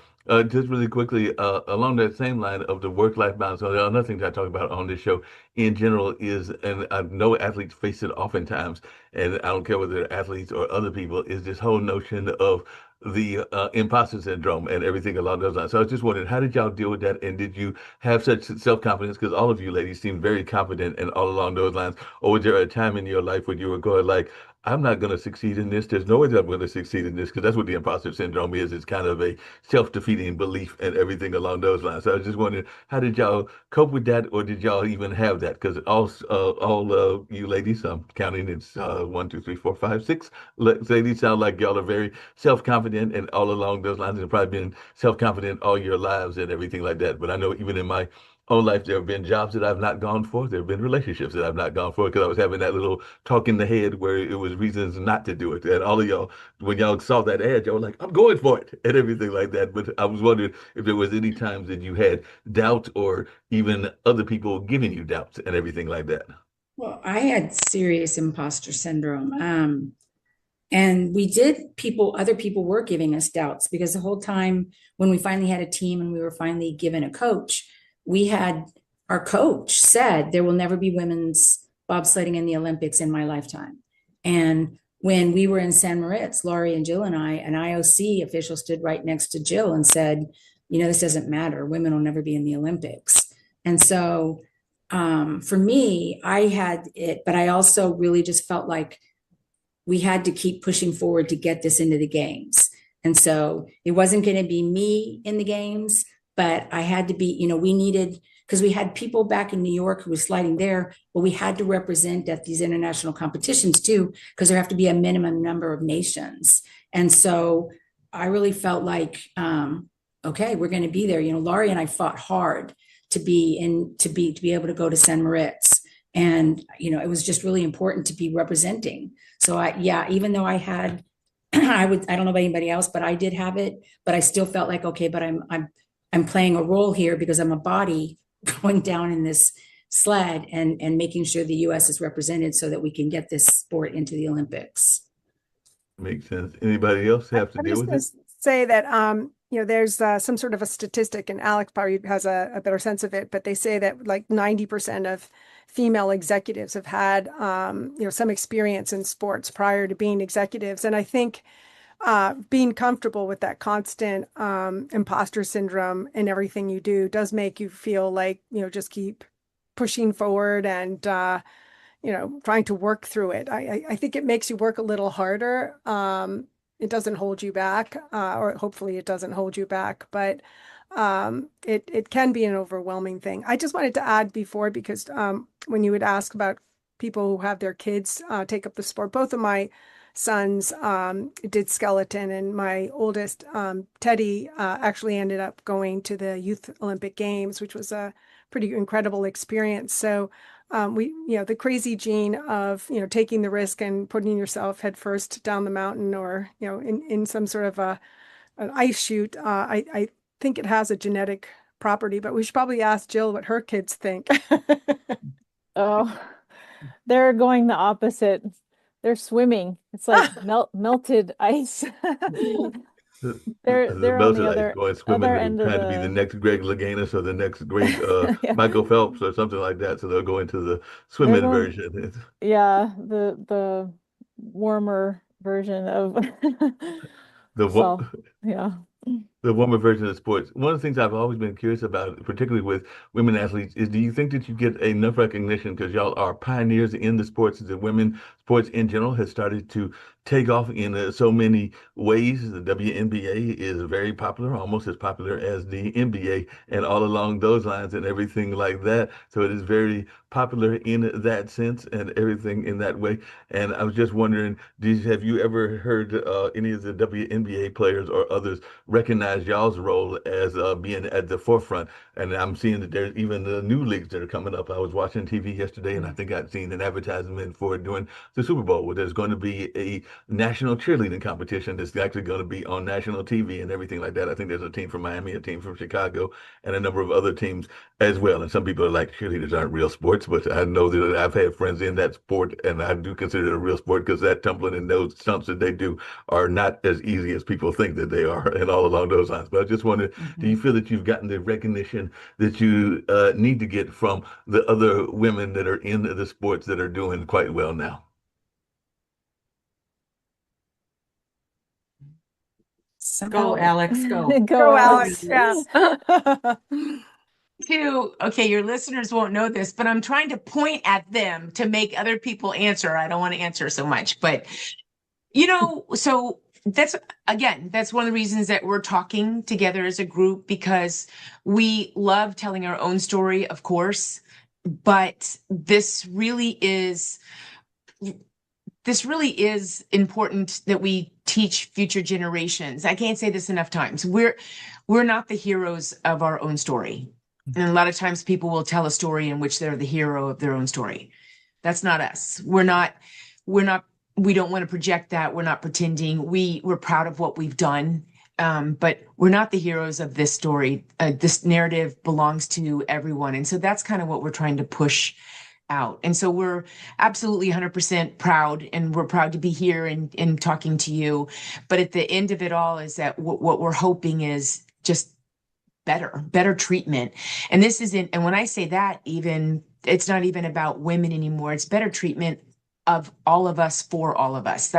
Just really quickly, along that same line of the work-life balance, another thing that I talk about on this show in general is, and I know athletes face it oftentimes, and I don't care whether they're athletes or other people, is this whole notion of the imposter syndrome and everything along those lines. So I was just wondering, how did y'all deal with that? And did you have such self-confidence? Because all of you ladies seem very confident and all along those lines. Or was there a time in your life when you were going like, I'm not going to succeed in this. There's no way that I'm going to succeed in this because that's what the imposter syndrome is. It's kind of a self-defeating belief and everything along those lines. So I was just wondering, how did y'all cope with that, or did y'all even have that? Because all you ladies, I'm counting, it's 1, 2, 3, 4, 5, 6 ladies sound like y'all are very self-confident and all along those lines, and probably been self-confident all your lives and everything like that. But I know even in my own life, there have been jobs that I've not gone for. There have been relationships that I've not gone for because I was having that little talk in the head where it was reasons not to do it. And all of y'all, when y'all saw that ad, y'all were like, I'm going for it and everything like that. But I was wondering if there was any times that you had doubt or even other people giving you doubts and everything like that. Well, I had serious imposter syndrome. And other people were giving us doubts because the whole time when we finally had a team and we were finally given a coach, our coach said there will never be women's bobsledding in the Olympics in my lifetime. And when we were in San Moritz, Laurie and Jill and I, an IOC official stood right next to Jill and said, this doesn't matter. Women will never be in the Olympics. And so for me, I had it, but I also really just felt like we had to keep pushing forward to get this into the games. And so it wasn't going to be me in the games, but I had to be, we needed, because we had people back in New York who were sliding there, but we had to represent at these international competitions too, because there have to be a minimum number of nations. And so I really felt like, okay, we're going to be there. Laurie and I fought hard to be able to go to San Moritz. And, it was just really important to be representing. So even though I had, I don't know about anybody else, but I did have it, but I still felt like, okay, but I'm playing a role here because I'm a body going down in this sled and making sure the US is represented so that we can get this sport into the Olympics. Makes sense. Anybody else have to deal with it? Say that there's some sort of a statistic, and Alex probably has a better sense of it, but they say that like 90% of female executives have had some experience in sports prior to being executives. And I think being comfortable with that constant imposter syndrome in everything you do does make you feel like, just keep pushing forward and, trying to work through it. I think it makes you work a little harder. It doesn't hold you back, or hopefully it doesn't hold you back, but it can be an overwhelming thing. I just wanted to add before, because when you would ask about people who have their kids take up the sport, both of my sons did skeleton, and my oldest, Teddy, actually ended up going to the Youth Olympic Games, which was a pretty incredible experience. So the crazy gene of, taking the risk and putting yourself head first down the mountain, or, in some sort of an ice chute, I think it has a genetic property, but we should probably ask Jill what her kids think. Oh, they're going the opposite. They're swimming. It's like melted ice. They're on the melted ice, other going swimming other and end of trying to be the next Greg Louganis or the next great yeah. Michael Phelps or something like that. So they'll go into the They're swimming going, version. yeah, the warmer version of The so yeah. the woman version of sports. One of the things I've always been curious about, particularly with women athletes, is do you think that you get enough recognition because y'all are pioneers in the sports? The women sports in general has started to take off in so many ways. The WNBA is very popular, almost as popular as the NBA, and all along those lines and everything like that. So it is very popular in that sense and everything in that way. And I was just wondering, have you ever heard any of the WNBA players or others recognize y'all's role as being at the forefront? And I'm seeing that there's even the new leagues that are coming up. I was watching TV yesterday, and I think I'd seen an advertisement for doing the Super Bowl, where there's going to be a national cheerleading competition that's actually going to be on national TV and everything like that. I think there's a team from Miami, a team from Chicago, and a number of other teams as well. And some people are like, cheerleaders aren't real sports, but I know that I've had friends in that sport, and I do consider it a real sport because that tumbling and those stunts that they do are not as easy as people think that they are, and all along those lines. But I just wondered, do you feel that you've gotten the recognition that you need to get from the other women that are in the sports that are doing quite well now? Go, Alex, go. Go, Go, Alex. Alex. Yeah. okay, your listeners won't know this, but I'm trying to point at them to make other people answer. I don't want to answer so much, but so that's one of the reasons that we're talking together as a group, because we love telling our own story, of course, but this really is important that we teach future generations. I can't say this enough times. We're not the heroes of our own story. And a lot of times people will tell a story in which they're the hero of their own story. That's not us. We don't want to project that. We're not pretending. We're proud of what we've done. But we're not the heroes of this story. This narrative belongs to everyone. And so that's kind of what we're trying to push out. And so we're absolutely 100% proud, and we're proud to be here and talking to you. But at the end of it all is that what we're hoping is just better treatment. And when I say that, it's not even about women anymore. It's better treatment of all of us for all of us.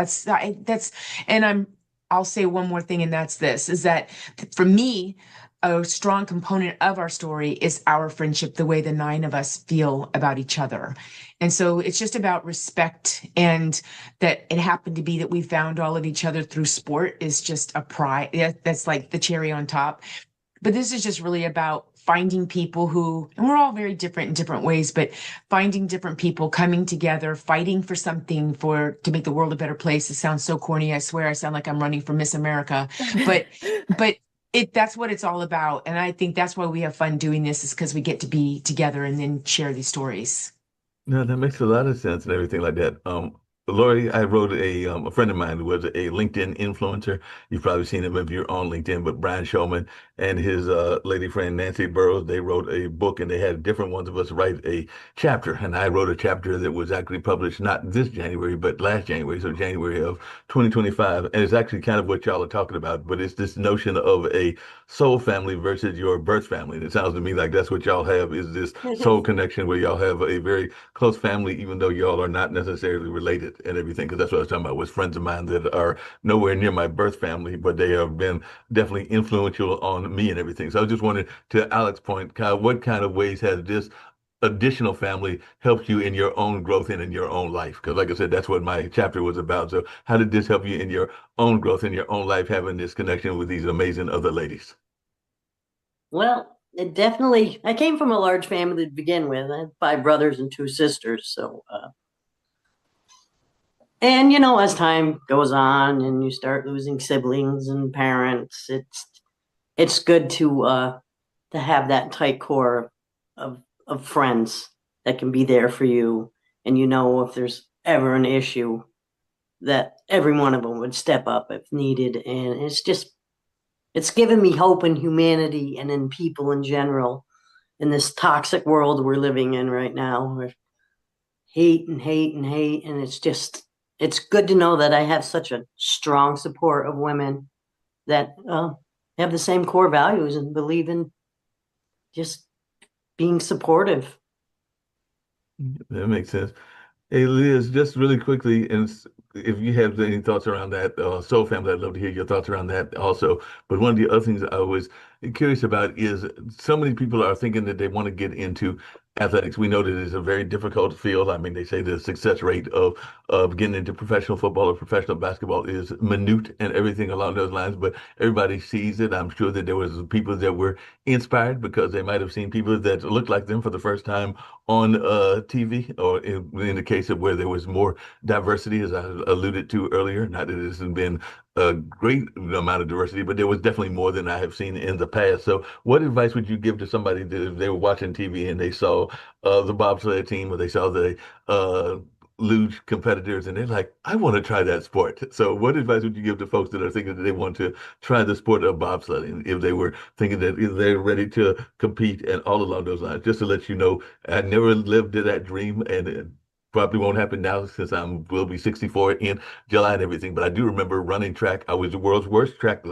I'll say one more thing, and that's this, is that for me, a strong component of our story is our friendship, the way the 9 of us feel about each other. And so it's just about respect, and that it happened to be that we found all of each other through sport is just a pride. That's like the cherry on top. But this is just really about finding people and we're all very different in different ways, but finding different people coming together, fighting for something to make the world a better place. It sounds so corny. I swear I sound like I'm running for Miss America, but that's what it's all about. And I think that's why we have fun doing this, is because we get to be together and then share these stories. No, that makes a lot of sense and everything like that. Lori, I wrote a friend of mine who was a LinkedIn influencer. You've probably seen him if you're on LinkedIn, but Brian Showman and his lady friend Nancy Burroughs, they wrote a book, and they had different ones of us write a chapter. And I wrote a chapter that was actually published not this January, but last January, so January of 2025. And it's actually kind of what y'all are talking about, but it's this notion of a soul family versus your birth family. And it sounds to me like that's what y'all have, is this soul connection where y'all have a very close family, even though y'all are not necessarily related and everything, because that's what I was talking about with friends of mine that are nowhere near my birth family, but they have been definitely influential on me and everything. So I was just wondering, to Alex's point, Kyle, what kind of ways has this additional family helped you in your own growth and in your own life? Because like I said, that's what my chapter was about. So how did this help you in your own growth, in your own life, having this connection with these amazing other ladies? Well, I came from a large family to begin with. I had 5 brothers and 2 sisters. So, and as time goes on and you start losing siblings and parents, it's good to have that tight core of friends that can be there for you. And if there's ever an issue, that every one of them would step up if needed. And it's given me hope in humanity and in people in general, in this toxic world we're living in right now, with hate and hate and hate. And it's good to know that I have such a strong support of women that have the same core values and believe in just being supportive. That makes sense. Hey, Liz, just really quickly, and if you have any thoughts around that, Soul Family, I'd love to hear your thoughts around that also. But one of the other things I was curious about is so many people are thinking that they want to get into athletics. We know that it's a very difficult field. I mean, they say the success rate of getting into professional football or professional basketball is minute and everything along those lines, but everybody sees it. I'm sure that there was people that were inspired because they might have seen people that looked like them for the first time on TV, or in the case of where there was more diversity, as I alluded to earlier. Not that it hasn't been a great amount of diversity, but there was definitely more than I have seen in the past. So what advice would you give to somebody that if they were watching TV and they saw the bobsled team, or they saw the luge competitors, and they're like, I want to try that sport? So what advice would you give to folks that are thinking that they want to try the sport of bobsledding, if they were thinking that they're ready to compete and all along those lines? Just to let you know, I never lived to that dream, and it probably won't happen now since will be 64 in July and everything. But I do remember running track. I was the world's worst track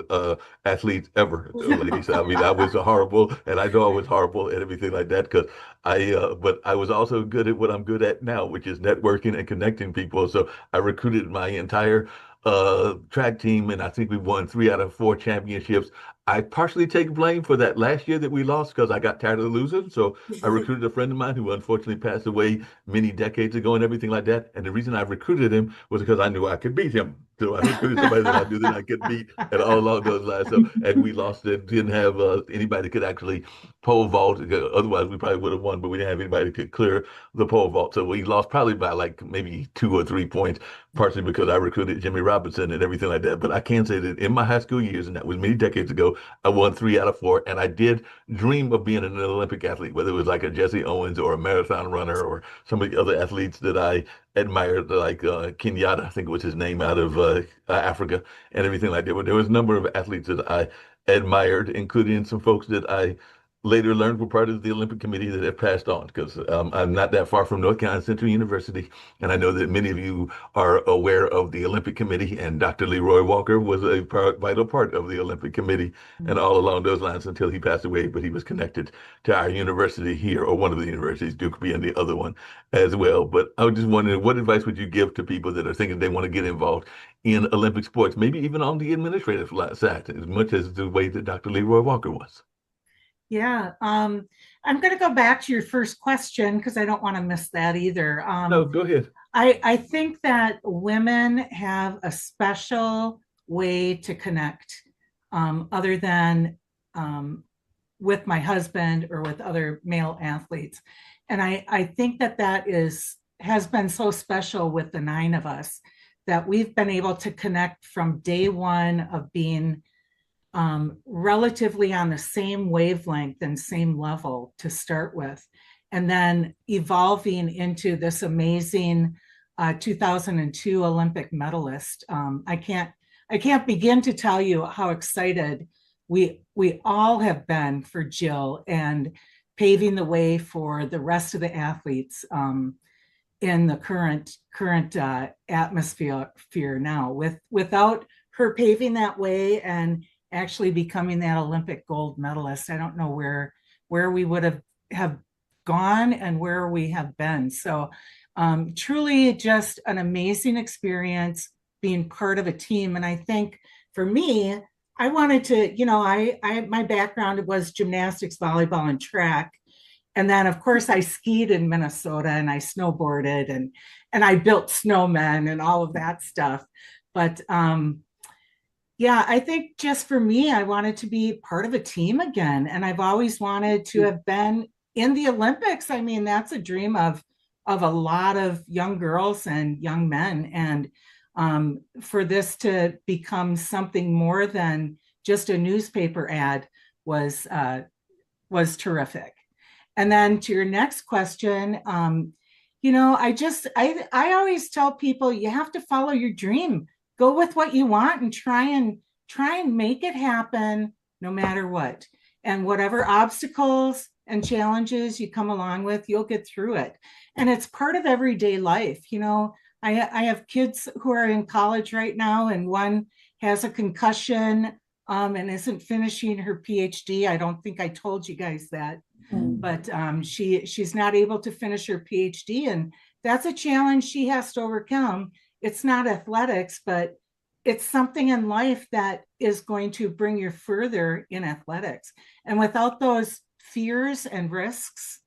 athlete ever, ladies. I mean, I was horrible, and I know I was horrible and everything like that, because but I was also good at what I'm good at now, which is networking and connecting people. So I recruited my entire track team, and I think we won 3 out of 4 championships I partially take blame for that last year that we lost because I got tired of losing. So I recruited a friend of mine who unfortunately passed away many decades ago and everything like that. And the reason I recruited him was because I knew I could beat him. So I recruited somebody that I knew that I could beat and all along those lines. So, and we lost and didn't have anybody that could actually pole vault. Otherwise, we probably would have won, but we didn't have anybody that could clear the pole vault. So we lost probably by like maybe 2 or 3 points, partially because I recruited Jimmy Robinson and everything like that. But I can say that in my high school years, and that was many decades ago, I won 3 out of 4, and I did dream of being an Olympic athlete, whether it was like a Jesse Owens or a marathon runner or some of the other athletes that I admired, like Kenyatta, I think was his name, out of Africa and everything like that. But there was a number of athletes that I admired, including some folks that I later learned were part of the Olympic Committee that have passed on, because I'm not that far from North Carolina Central University, and I know that many of you are aware of the Olympic Committee, and Dr. Leroy Walker was a vital part of the Olympic Committee and all along those lines until he passed away, but he was connected to our university here, or one of the universities, Duke being the other one as well. But I was just wondering, what advice would you give to people that are thinking they want to get involved in Olympic sports, maybe even on the administrative side, as much as the way that Dr. Leroy Walker was? Yeah, I'm going to go back to your first question because I don't want to miss that either. No, go ahead. I think that women have a special way to connect, other than with my husband or with other male athletes. And I think that has been so special with the 9 of us, that we've been able to connect from day one of being relatively on the same wavelength and same level to start with, and then evolving into this amazing 2002 Olympic medalist. I can't begin to tell you how excited we all have been for Jill, and paving the way for the rest of the athletes in the current atmosphere now. Without her paving that way and actually becoming that Olympic gold medalist, I don't know where we would have gone and where we have been. So truly just an amazing experience being part of a team. And I think for me, I wanted to, my background was gymnastics, volleyball, and track. And then of course I skied in Minnesota, and I snowboarded, and I built snowmen and all of that stuff. But yeah, I think just for me, I wanted to be part of a team again. And I've always wanted to have been in the Olympics. I mean, that's a dream of a lot of young girls and young men. And for this to become something more than just a newspaper ad was terrific. And then to your next question, I always tell people, you have to follow your dream. Go with what you want and try and make it happen no matter what. And whatever obstacles and challenges you come along with, you'll get through it. And it's part of everyday life. I have kids who are in college right now, and one has a concussion and isn't finishing her PhD. I don't think I told you guys that, but she's not able to finish her PhD, and that's a challenge she has to overcome. It's not athletics, but it's something in life that is going to bring you further in athletics. And without those fears and risks,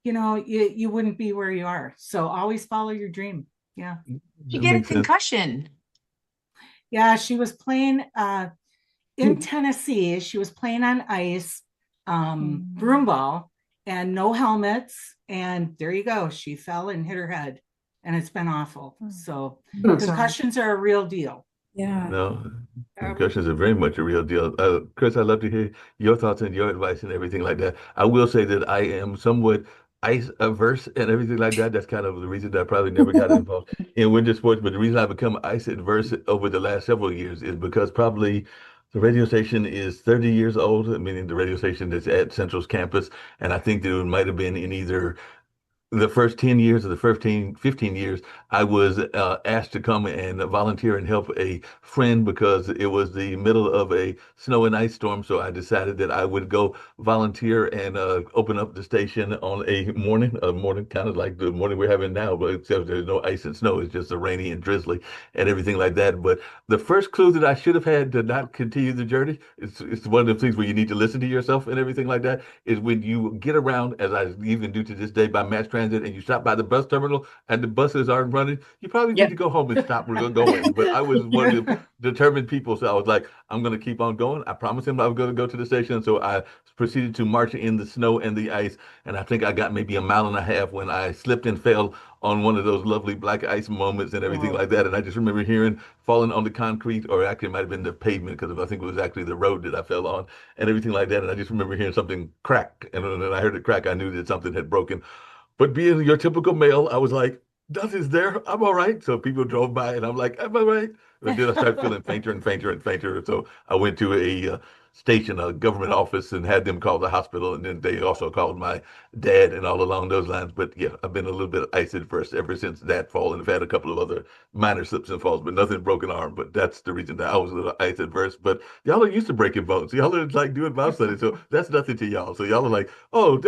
you wouldn't be where you are. So always follow your dream. Yeah. You get a concussion. Yeah, she was playing in Tennessee. She was playing on ice, broomball, and no helmets. And there you go. She fell and hit her head, and it's been awful. So concussions are a real deal. Yeah. No, concussions are very much a real deal. Chris, I'd love to hear your thoughts and your advice and everything like that. I will say that I am somewhat ice averse and everything like that. That's kind of the reason that I probably never got involved in winter sports. But the reason I've become ice adverse over the last several years is because probably the radio station is 30 years old, meaning the radio station that's at Central's campus. And I think that it might have been in either the first 10 years of the first 15 years, I was asked to come and volunteer and help a friend because it was the middle of a snow and ice storm. So I decided that I would go volunteer and open up the station on a morning kind of like the morning we're having now, but except there's no ice and snow. It's just a rainy and drizzly and everything like that. But the first clue that I should have had to not continue the journey, it's one of the things where you need to listen to yourself and everything like that, is when you get around, as I even do to this day by mass transit, and you stop by the bus terminal and the buses aren't running, you probably need to go home and stop going. But I was one of the determined people, so I was like, I'm going to keep on going. I promised him I was going to go to the station, so I proceeded to march in the snow and the ice, and I think I got maybe a mile and a half when I slipped and fell on one of those lovely black ice moments and everything like that. And I just remember hearing falling on the concrete, or actually it might have been the pavement because I think it was actually the road that I fell on and everything like that. And I just remember hearing something crack. And when I heard it crack, I knew that something had broken. But being your typical male, I was like, nothing's there. I'm all right. So people drove by and I'm like, I'm all right. But then I started feeling fainter and fainter and fainter. So I went to a station, a government office, and had them call the hospital. And then they also called my dad and all along those lines. But yeah, I've been a little bit ice adverse ever since that fall. And I've had a couple of other minor slips and falls, but nothing broken arm. But that's the reason that I was a little ice adverse. But y'all are used to breaking bones. Y'all are like doing bobsledding. So that's nothing to y'all. So y'all are like, oh,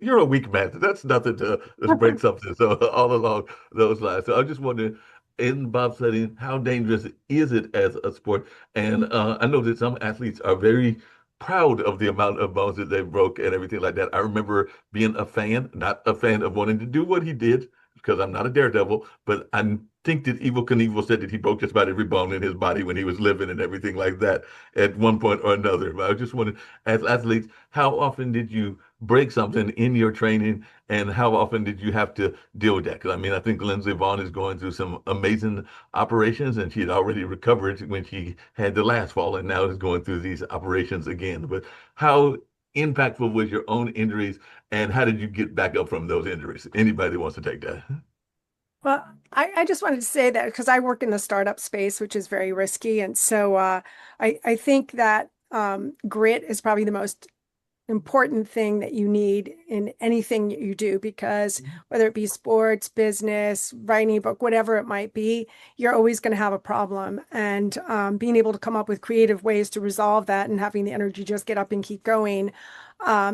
you're a weak man. That's nothing to break something. So all along those lines. So I just wondering, in bobsledding, how dangerous is it as a sport? And I know that some athletes are very proud of the amount of bones that they broke and everything like that. I remember being a fan, not a fan of wanting to do what he did, because I'm not a daredevil, but I think that Evel Knievel said that he broke just about every bone in his body when he was living and everything like that at one point or another. But I just wanted, as athletes, how often did you break something in your training, and how often did you have to deal with that? Because I mean, I think Lindsey Vonn is going through some amazing operations, and she had already recovered when she had the last fall, and now is going through these operations again. But how impactful was your own injuries, and how did you get back up from those injuries? Anybody wants to take that? Well, I just wanted to say that because I work in the startup space, which is very risky. And so I think that grit is probably the most important thing that you need in anything you do, because whether it be sports, business, writing a book, whatever it might be, you're always going to have a problem. And being able to come up with creative ways to resolve that and having the energy just get up and keep going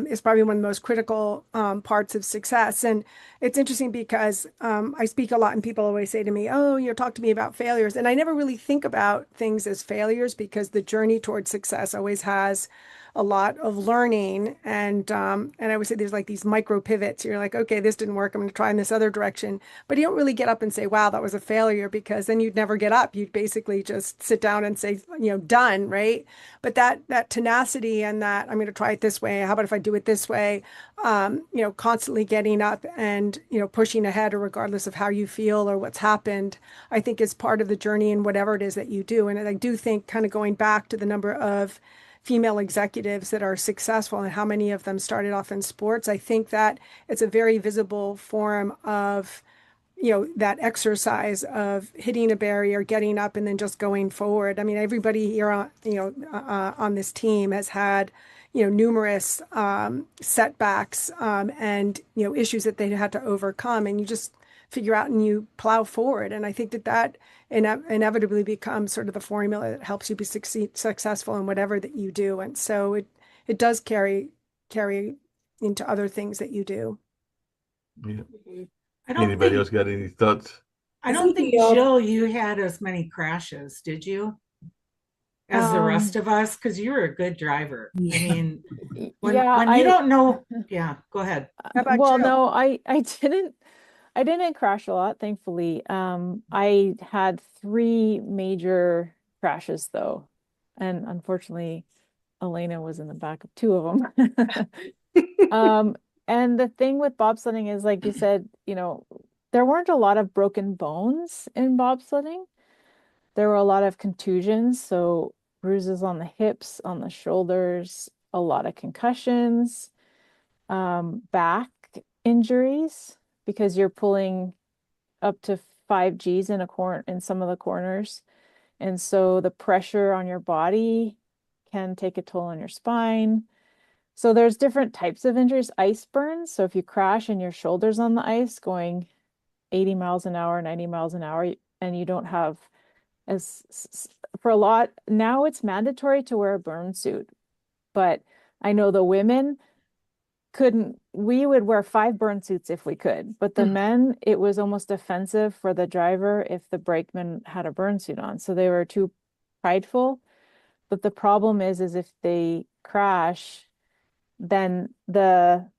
is probably one of the most critical parts of success. And it's interesting because I speak a lot and people always say to me, oh, talk to me about failures. And I never really think about things as failures because the journey towards success always has a lot of learning. And I would say there's like these micro pivots. You're like, okay, this didn't work. I'm going to try in this other direction. But you don't really get up and say, wow, that was a failure, because then you'd never get up. You'd basically just sit down and say, done, right? But that tenacity and that I'm going to try it this way. How about if I do it this way? Constantly getting up and, pushing ahead, or regardless of how you feel or what's happened, I think is part of the journey in whatever it is that you do. And I do think, kind of going back to the number of female executives that are successful and how many of them started off in sports, I think that it's a very visible form of, that exercise of hitting a barrier, getting up, and then just going forward. I mean, everybody here on, on this team has had, numerous setbacks and, issues that they had to overcome, and you just figure out and you plow forward. And I think that inevitably becomes sort of the formula that helps you be successful in whatever that you do. And so it does carry into other things that you do. Yeah. I don't Anybody think, else got any thoughts? I don't think, Jill, you had as many crashes, did you? As the rest of us, because you were a good driver. I mean, when you don't know, yeah, go ahead. How about Well, Jill? no, I didn't crash a lot, thankfully. I had 3 major crashes though, and unfortunately, Elena was in the back of 2 of them. And the thing with bobsledding is, like you said, there weren't a lot of broken bones in bobsledding. There were a lot of contusions, so bruises on the hips, on the shoulders, a lot of concussions, back injuries, because you're pulling up to 5 Gs in some of the corners. And so the pressure on your body can take a toll on your spine. So there's different types of injuries. Ice burns. So if you crash and your shoulder's on the ice going 80 miles an hour, 90 miles an hour, and you don't have for a lot, now it's mandatory to wear a burn suit. But I know the women we would wear 5 burn suits if we could, but the men, it was almost offensive for the driver if the brakeman had a burn suit on. So they were too prideful. But the problem is if they crash, then your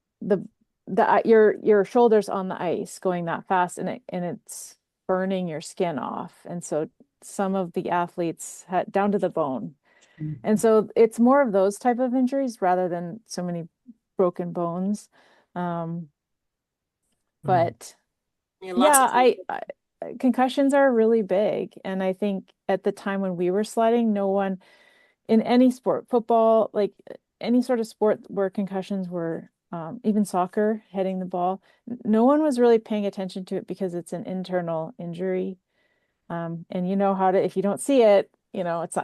shoulder's on the ice going that fast, and it's burning your skin off. And so some of the athletes had down to the bone. And so it's more of those type of injuries rather than so many broken bones. But yeah, concussions are really big. And I think at the time when we were sledding, no one in any sport, football, like any sort of sport where concussions were, even soccer, hitting the ball, no one was really paying attention to it because it's an internal injury. And you know if you don't see it,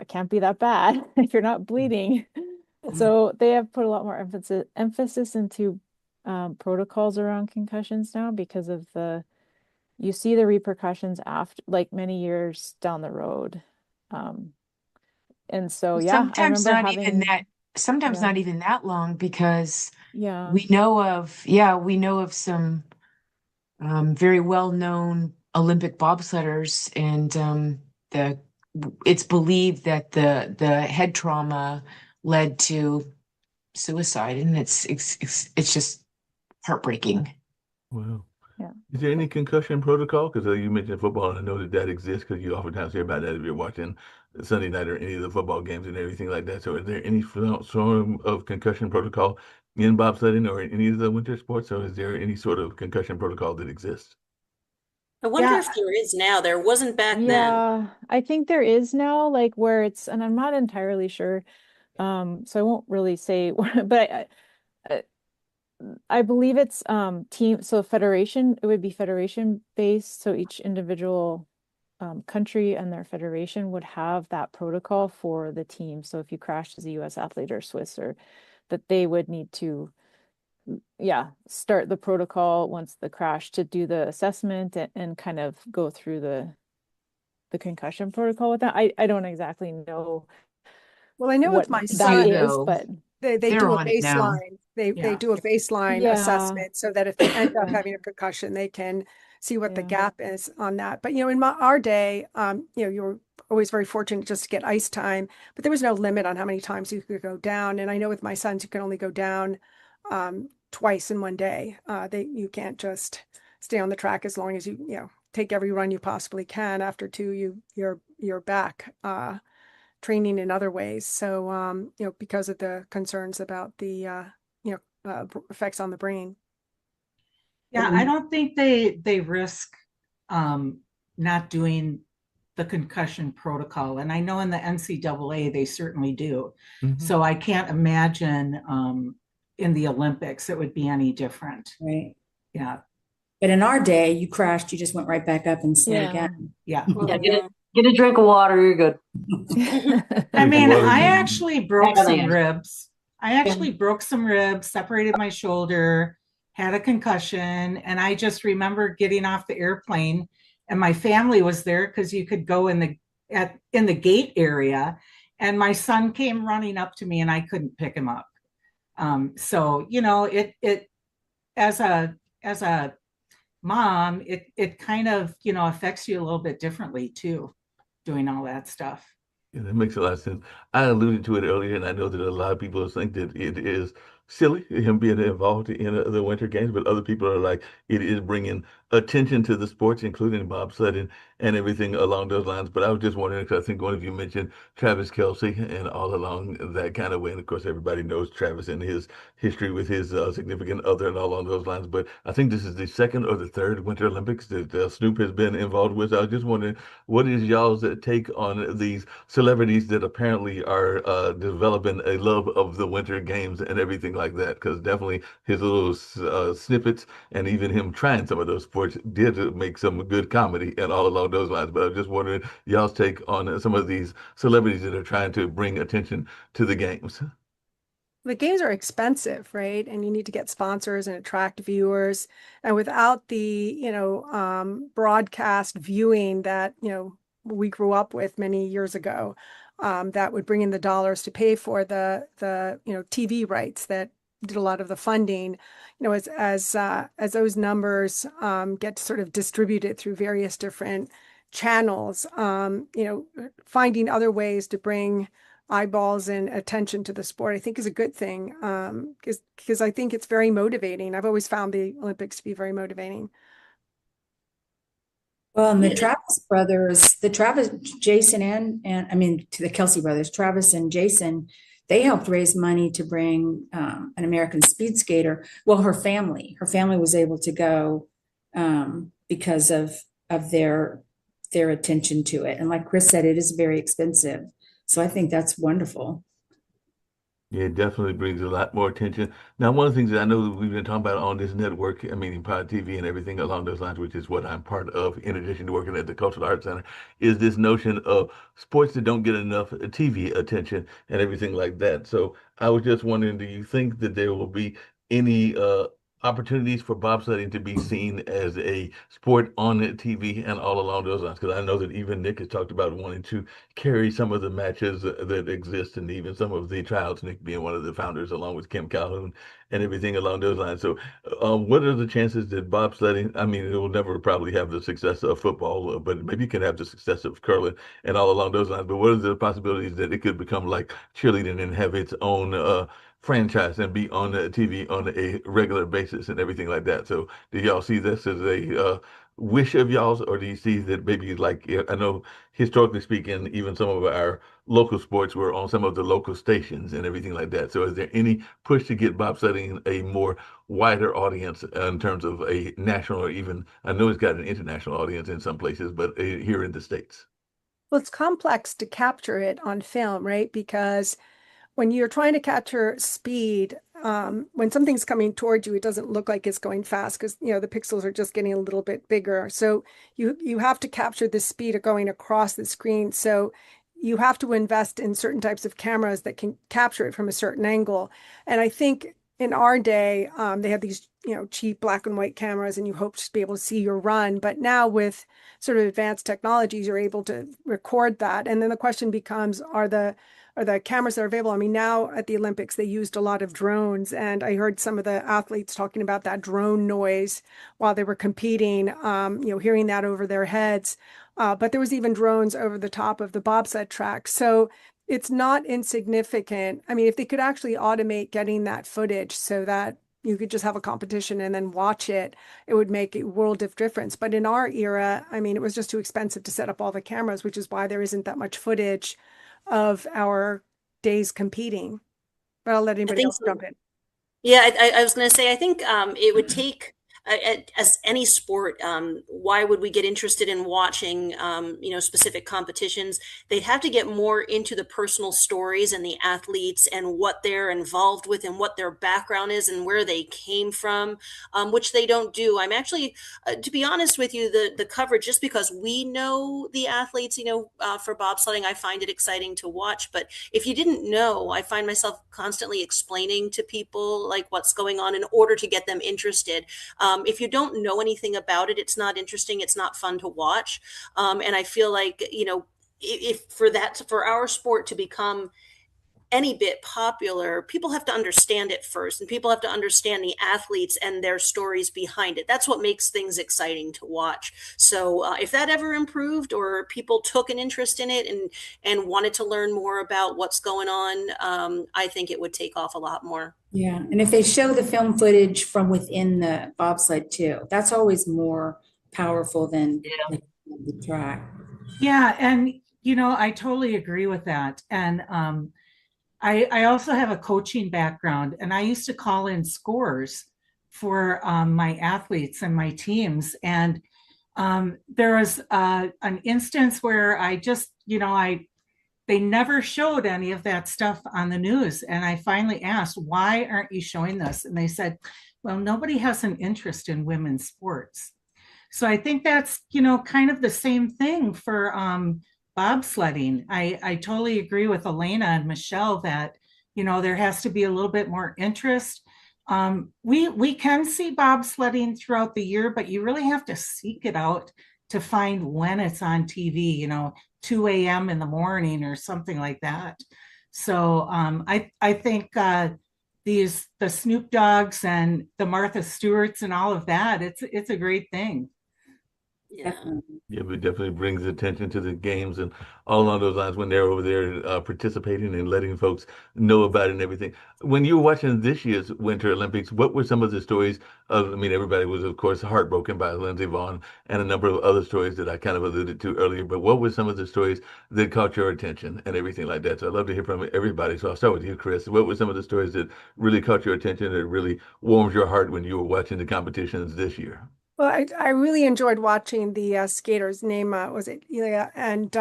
can't be that bad if you're not bleeding. So they have put a lot more emphasis into protocols around concussions now because of you see the repercussions after, like, many years down the road. And so, yeah, sometimes I remember not even that, sometimes yeah. not even that long, because Yeah. we know of some very well-known Olympic bobsledders, and it's believed that the head trauma led to suicide, and it's just heartbreaking. Wow. Yeah. Is there any concussion protocol? Because you mentioned football, and I know that exists because you oftentimes hear about that if you're watching Sunday night or any of the football games and everything like that. So is there any form of concussion protocol in bobsledding or in any of the winter sports? Or is there any sort of concussion protocol that exists? I wonder if there is now. There wasn't back then. Yeah, I think there is now, like, where it's, and I'm not entirely sure. So I won't really say, but I believe it's team. So federation, it would be federation based. So each individual country and their federation would have that protocol for the team. So if you crashed as a US athlete or Swiss, or that they would need to, start the protocol once the crash to do the assessment and kind of go through the concussion protocol with that. I don't exactly know. Well, I know what with my that son, is, but they They're do a on it now. baseline. They Yeah. do a baseline Yeah. assessment so that if they end up having a concussion, they can see what the Yeah. gap is on that. But in our day, you were always very fortunate just to get ice time, but there was no limit on how many times you could go down. And I know with my sons, you can only go down twice in one day. You can't just stay on the track as long as you take every run you possibly can. After 2, you're back training in other ways. So because of the concerns about the effects on the brain. Yeah, I don't think they risk not doing the concussion protocol. And I know in the NCAA, they certainly do. Mhm. So I can't imagine in the Olympics, it would be any different. Right. Yeah. But in our day, you crashed, you just went right back up and slid Yeah. again. Yeah. Yeah, get a drink of water, you're good. I mean, Well, I actually broke Back on the some ice. ribs. I actually broke some ribs, separated my shoulder, had a concussion, and I just remember getting off the airplane, and my family was there because you could go in the gate area, and my son came running up to me, and I couldn't pick him up. So it as a mom, it kind of affects you a little bit differently too, doing all that stuff. Yeah, that makes a lot of sense. I alluded to it earlier, and I know that a lot of people think that it is silly, him being involved in the Winter Games, but other people are like, it is bringing attention to the sports, including bobsledding and everything along those lines. But I was just wondering, because I think one of you mentioned Travis Kelce and all along that kind of way. And of course, everybody knows Travis and his history with his significant other and all along those lines. But I think this is the second or the third Winter Olympics that Snoop has been involved with. So I was just wondering, what is y'all's take on these celebrities that apparently are developing a love of the Winter Games and everything like that? Because definitely his little snippets and even him trying some of those sports did make some good comedy and all along those lines. But I was just wondering y'all's take on some of these celebrities that are trying to bring attention to the games. the games are expensive, right? And you need to get sponsors and attract viewers. And without the, broadcast viewing that, we grew up with many years ago, that would bring in the dollars to pay for the TV rights that did a lot of the funding, as those numbers get sort of distributed through various different channels, finding other ways to bring eyeballs and attention to the sport, I think is a good thing. Because I think it's very motivating. I've always found the Olympics to be very motivating. Well, and Jason and I mean, to the Kelsey brothers, Travis and Jason, they helped raise money to bring an American speed skater. Well, her family was able to go because of their attention to it. And like Chris said, it is very expensive. So I think that's wonderful. Yeah, it definitely brings a lot more attention. Now, one of the things that I know that we've been talking about on this network, I mean, Pod TV and everything along those lines, which is what I'm part of, in addition to working at the Cultural Arts Center, is this notion of sports that don't get enough TV attention and everything like that. So I was just wondering, do you think that there will be any opportunities for bobsledding to be seen as a sport on the TV and all along those lines? Because I know that even Nick has talked about wanting to carry some of the matches that exist and even some of the tryouts, Nick being one of the founders along with Kim Calhoun and everything along those lines. So what are the chances that bobsledding, I mean, it will never probably have the success of football, but maybe it can have the success of curling and all along those lines. But what are the possibilities that it could become like cheerleading and have its own franchise and be on the TV on a regular basis and everything like that? So do y'all see this as a wish of y'all's, or do you see that maybe, like, I know historically speaking, even some of our local sports were on some of the local stations and everything like that. So is there any push to get bobsledding a more wider audience in terms of a national, or even, I know it's got an international audience in some places, but here in the States? Well, it's complex to capture it on film, right? Because when you're trying to capture speed, when something's coming towards you, it doesn't look like it's going fast because the pixels are just getting a little bit bigger. So you have to capture the speed of going across the screen. So you have to invest in certain types of cameras that can capture it from a certain angle. And I think in our day, they had these cheap black and white cameras, and you hope to be able to see your run. But now with sort of advanced technologies, you're able to record that. And then the question becomes, are the cameras that are available? I mean, now at the Olympics, they used a lot of drones, and I heard some of the athletes talking about that drone noise while they were competing, hearing that over their heads. But there was even drones over the top of the bobsled track. So it's not insignificant. I mean, if they could actually automate getting that footage so that you could just have a competition and then watch it, it would make a world of difference. But in our era, I mean, it was just too expensive to set up all the cameras, which is why there isn't that much footage of our days competing. But I'll let anybody else jump in. Yeah, I was going to say, I think it would take, as any sport, why would we get interested in watching, specific competitions? They'd have to get more into the personal stories and the athletes and what they're involved with and what their background is and where they came from, which they don't do. I'm actually, to be honest with you, the coverage, just because we know the athletes, for bobsledding, I find it exciting to watch. But if you didn't know, I find myself constantly explaining to people like what's going on in order to get them interested. If you don't know anything about it, it's not interesting. It's not fun to watch. And I feel like, if for our sport to become any bit popular, people have to understand it first, and people have to understand the athletes and their stories behind it. That's what makes things exciting to watch. So if that ever improved, or people took an interest in it and wanted to learn more about what's going on, I think it would take off a lot more. Yeah, and if they show the film footage from within the bobsled too, that's always more powerful than the track. Yeah, and I totally agree with that. And I also have a coaching background, and I used to call in scores for my athletes and my teams. And there was an instance where I just, they never showed any of that stuff on the news. And I finally asked, why aren't you showing this? And they said, well, nobody has an interest in women's sports. So I think that's, kind of the same thing for bobsledding. I totally agree with Elena and Michelle that There has to be a little bit more interest. We can see bobsledding throughout the year, but you really have to seek it out to find when it's on TV, 2 a.m. in the morning or something like that. So I think the Snoop Dogs and the Martha Stewarts and all of that, it's a great thing. Yeah. Yeah, but it definitely brings attention to the games and all along those lines when they're over there participating and letting folks know about it and everything. When you were watching this year's Winter Olympics, what were some of the stories of, I mean, everybody was, of course, heartbroken by Lindsey Vonn and a number of other stories that I kind of alluded to earlier, but what were some of the stories that caught your attention and everything like that? So I'd love to hear from everybody. So I'll start with you, Chris. What were some of the stories that really caught your attention that really warmed your heart when you were watching the competitions this year? Well, I really enjoyed watching the skater's name was it Ilya, and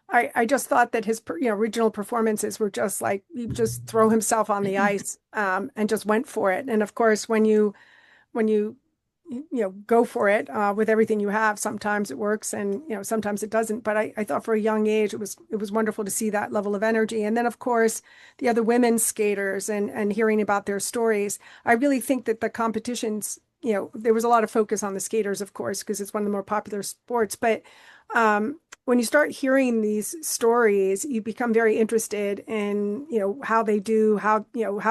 I just thought that his original performances were just like he would just throw himself on the ice and just went for it. And of course, when you go for it with everything you have, sometimes it works and sometimes it doesn't. But I thought for a young age it was wonderful to see that level of energy. And then of course the other women skaters and hearing about their stories. I really think that the competitions, there was a lot of focus on the skaters, of course, because it's one of the more popular sports. But when you start hearing these stories, you become very interested in, how they do, how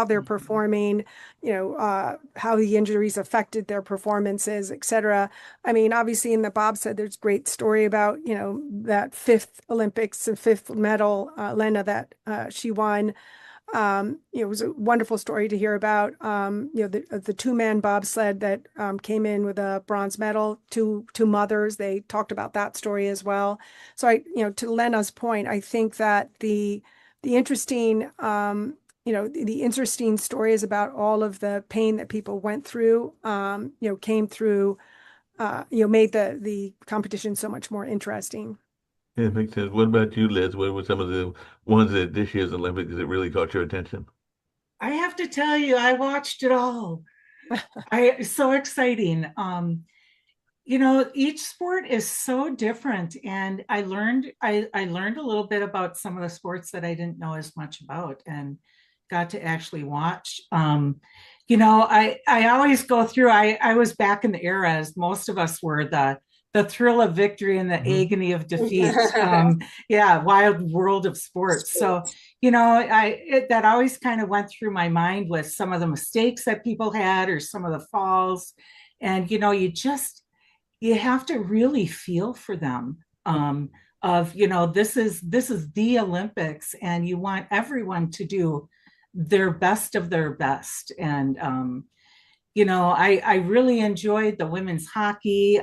they're performing, how the injuries affected their performances, et cetera. I mean, obviously in the bobsled, there's great story about, that fifth Olympics and fifth medal, Lena, that she won. It was a wonderful story to hear about. The two-man bobsled that came in with a bronze medal, two mothers. They talked about that story as well. So to Lena's point, I think that the interesting, the interesting stories about all of the pain that people went through, came through, made the competition so much more interesting. Yeah, it makes sense. What about you, Liz? What were some of the ones that this year's Olympics that really caught your attention? I have to tell you, I watched it all. It's so exciting. Each sport is so different, and I learned a little bit about some of the sports that I didn't know as much about, and got to actually watch. I always go through. I was back in the era, as most of us were, the thrill of victory and the agony of defeat. Wild world of sports. So, that always kind of went through my mind with some of the mistakes that people had or some of the falls. And, you have to really feel for them. This is the Olympics, and you want everyone to do their best of their best. And, I really enjoyed the women's hockey.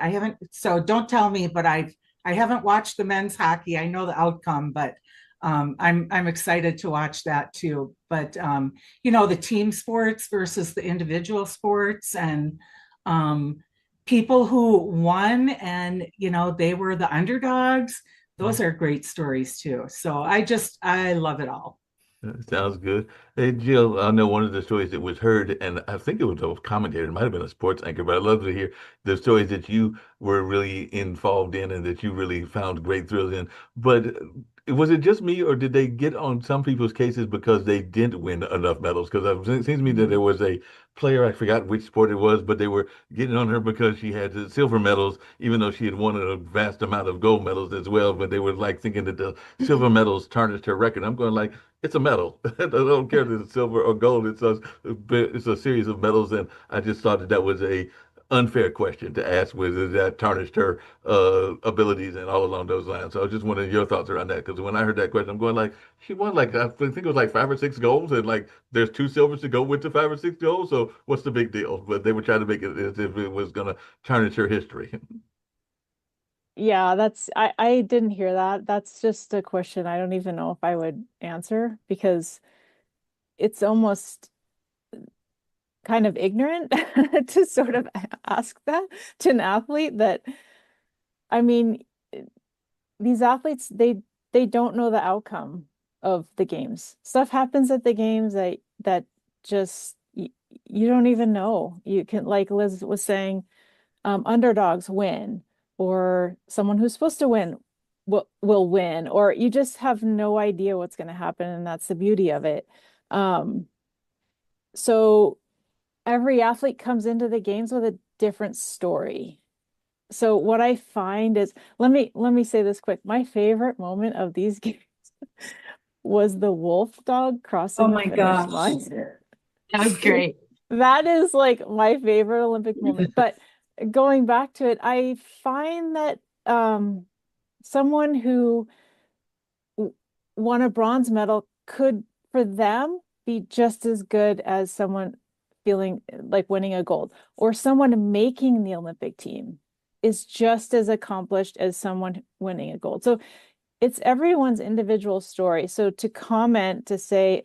So don't tell me, but I haven't watched the men's hockey. I know the outcome, but I'm excited to watch that too. But the team sports versus the individual sports, and people who won and they were the underdogs. Those are great stories too. So I love it all. Sounds good. Hey, Jill, I know one of the stories that was heard, and I think it was a commentator, it might have been a sports anchor, but I'd love to hear the stories that you were really involved in and that you really found great thrills in. But was it just me, or did they get on some people's cases because they didn't win enough medals? Because it seems to me that there was a player, I forgot which sport it was, but they were getting on her because she had the silver medals, even though she had won a vast amount of gold medals as well. But they were like thinking that the silver medals tarnished her record. I'm going like, it's a medal. I don't care if it's silver or gold. It's a series of medals, and I just thought that was a unfair question to ask whether that tarnished her abilities and all along those lines. So I was just wondering your thoughts around that, because when I heard that question, I'm going like, she won like I think it was like 5 or 6 golds, and like there's 2 silvers to go with the 5 or 6 golds. So what's the big deal? But they were trying to make it as if it was going to tarnish her history. Yeah, I didn't hear that. That's just a question I don't even know if I would answer, because it's almost kind of ignorant to sort of ask that to an athlete. That, I mean, these athletes, they don't know the outcome of the games. Stuff happens at the games that just you don't even know. You can, like Liz was saying, underdogs win, or someone who's supposed to win will win, or you just have no idea what's going to happen, and that's the beauty of it. So every athlete comes into the games with a different story. So what I find is, let me say this quick. My favorite moment of these games was the wolf dog crossing Oh the my finish gosh. line. That was great. That is like my favorite Olympic moment. But going back to it, I find that someone who won a bronze medal could, for them, be just as good as someone feeling like winning a gold, or someone making the Olympic team is just as accomplished as someone winning a gold. So it's everyone's individual story. So to comment, to say,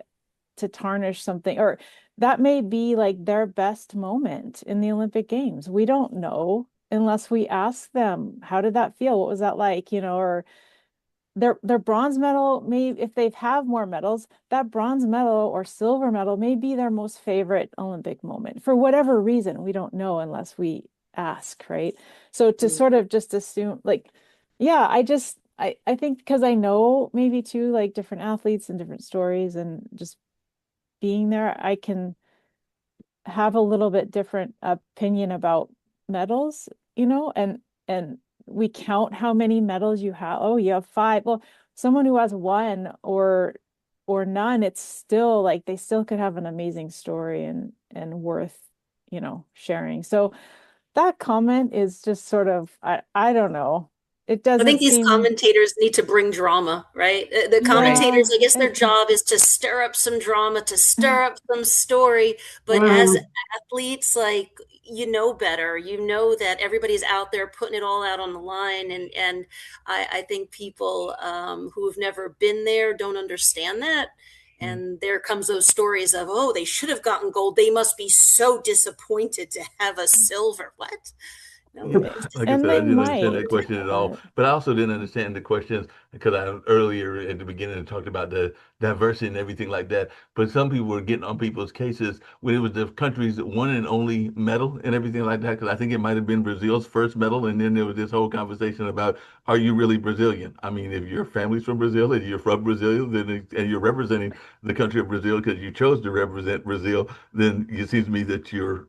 to tarnish something, or that may be like their best moment in the Olympic Games. We don't know unless we ask them, how did that feel? What was that like? Or their bronze medal may, if they have more medals, that bronze medal or silver medal may be their most favorite Olympic moment for whatever reason. We don't know unless we ask, right? So to sort of just assume, like, yeah, I think because I know maybe too, like, different athletes and different stories, and just being there, I can have a little bit different opinion about medals, and we count how many medals you have. Oh, you have 5. Well, someone who has 1 or none, it's still like they still could have an amazing story and worth, sharing. So that comment is just sort of, I don't know. It I think doesn't these seem, commentators need to bring drama, right? The yeah, commentators, I guess their job is to stir up some drama, to stir up some story. But as athletes, like, you know better. You know that everybody's out there putting it all out on the line. And I think people who have never been there don't understand that. And there comes those stories of, oh, they should have gotten gold. They must be so disappointed to have a silver. What? No, Like I and said, I they didn't understand might, that question at all, but but I also didn't understand the questions because I earlier at the beginning talked about the diversity and everything like that. But some people were getting on people's cases when it was the country's one and only medal and everything like that. Because I think it might have been Brazil's first medal, and then there was this whole conversation about, are you really Brazilian? I mean, if your family's from Brazil and you're from Brazil, and you're representing the country of Brazil because you chose to represent Brazil, then it seems to me that you're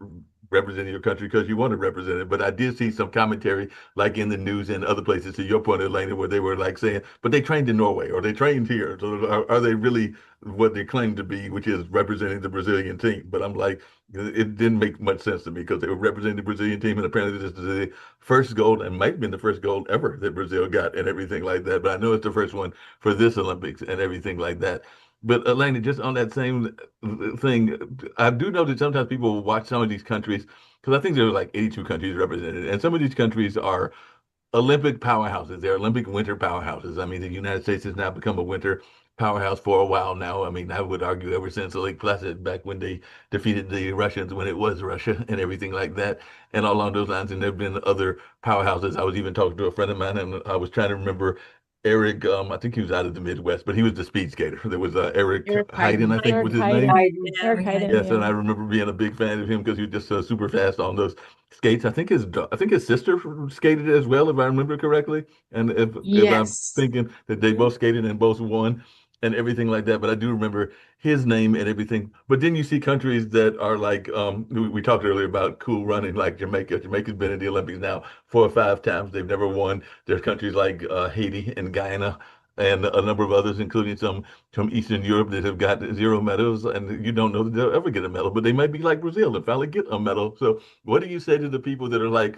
representing your country because you want to represent it. But I did see some commentary, like in the news and other places, to your point, Elena, where they were like saying, but they trained in Norway or they trained here. So are they really what they claim to be, which is representing the Brazilian team? But I'm like, it didn't make much sense to me because they were representing the Brazilian team, and apparently this is the first gold, and might have been the first gold ever that Brazil got and everything like that. But I know it's the first one for this Olympics and everything like that. But Elena, just on that same thing, I do know that sometimes people will watch some of these countries because I think there are like 82 countries represented, and some of these countries are Olympic powerhouses. They're Olympic winter powerhouses. I mean, the United States has now become a winter powerhouse for a while now. I mean, I would argue ever since Lake Placid, back when they defeated the Russians, when it was Russia and everything like that, and all along those lines. And there have been other powerhouses. I was even talking to a friend of mine, and I was trying to remember Eric. I think he was out of the Midwest, but he was the speed skater. There was Eric Eric Heiden, I Heiden. think Eric was his name. Heiden, yeah, Eric Heiden, Yes, and I yeah. remember being a big fan of him because he was just super fast on those skates. I think his sister skated as well, if I remember correctly, and if I'm Yes. thinking that they both skated and both won and everything like that. But I do remember his name and everything. But then you see countries that are like we talked earlier about cool running, like Jamaica. Jamaica's been in the Olympics now 4 or 5 times. They've never won. There's countries like Haiti and Guyana. And a number of others, including some from Eastern Europe that have got 0 medals, and you don't know that they'll ever get a medal, but they might be like Brazil and finally get a medal. So, what do you say to the people that are like,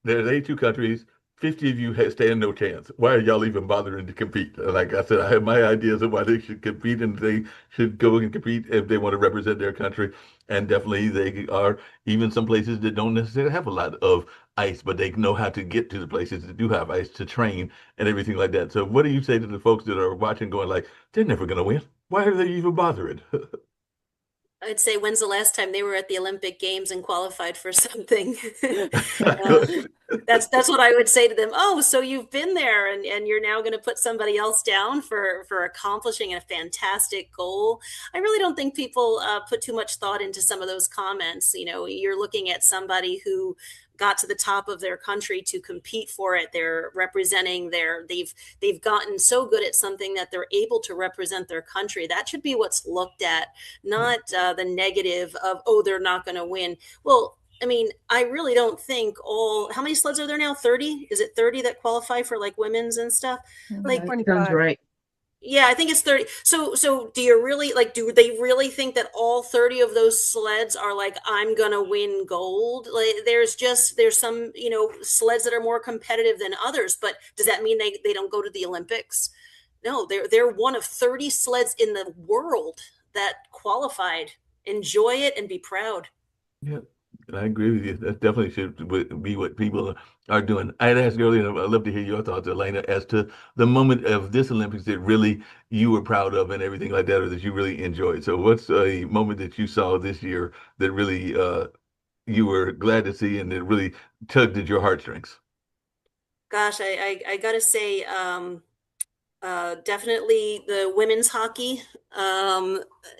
there's 82 countries, 50 of you stand no chance. Why are y'all even bothering to compete? Like I said, I have my ideas of why they should compete, and they should go and compete if they want to represent their country. And definitely, they are even some places that don't necessarily have a lot of ice, but they know how to get to the places that do have ice to train and everything like that. So, what do you say to the folks that are watching, going like, they're never going to win? Why are they even bothering? I'd say, when's the last time they were at the Olympic Games and qualified for something? Uh, that's what I would say to them. Oh, so you've been there, and you're now going to put somebody else down for accomplishing a fantastic goal. I really don't think people put too much thought into some of those comments. You know, you're looking at somebody who got to the top of their country to compete for it. They're representing they've gotten so good at something that they're able to represent their country. That should be what's looked at, not the negative of, oh, they're not going to win. Well, I mean, I really don't think how many sleds are there now? 30? Is it 30 that qualify for like women's and stuff? Like, Sounds 25. right. yeah, I think it's 30. So do you really do they really think that all 30 of those sleds are like, I'm gonna win gold? Like there's some, sleds that are more competitive than others, but does that mean they don't go to the Olympics? No, they're one of 30 sleds in the world that qualified. Enjoy it and be proud. Yeah, I agree with you. That definitely should be what people are doing. I had asked earlier, and I'd love to hear your thoughts, Elena, as to the moment of this Olympics that really you were proud of and everything like that, or that you really enjoyed. So what's a moment that you saw this year that really you were glad to see and that really tugged at your heartstrings? Gosh, I gotta say, definitely the women's hockey,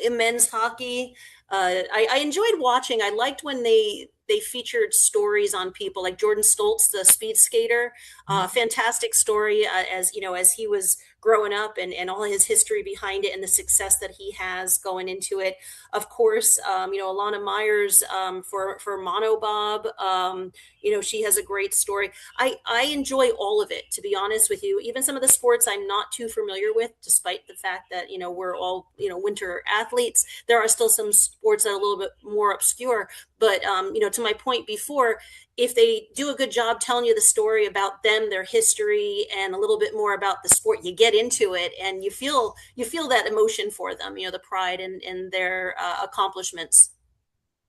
men's hockey. I enjoyed watching. I liked when they featured stories on people like Jordan Stoltz, the speed skater. Fantastic story, as he was growing up and all his history behind it and the success that he has going into it. Of course, Alana Myers, for monobob, she has a great story. I enjoy all of it, to be honest with you. Even some of the sports I'm not too familiar with, despite the fact that, we're all, winter athletes. There are still some sports that are a little bit more obscure. But, to my point before, if they do a good job telling you the story about them, their history, and a little bit more about the sport, you get into it and you feel that emotion for them, the pride in their accomplishments.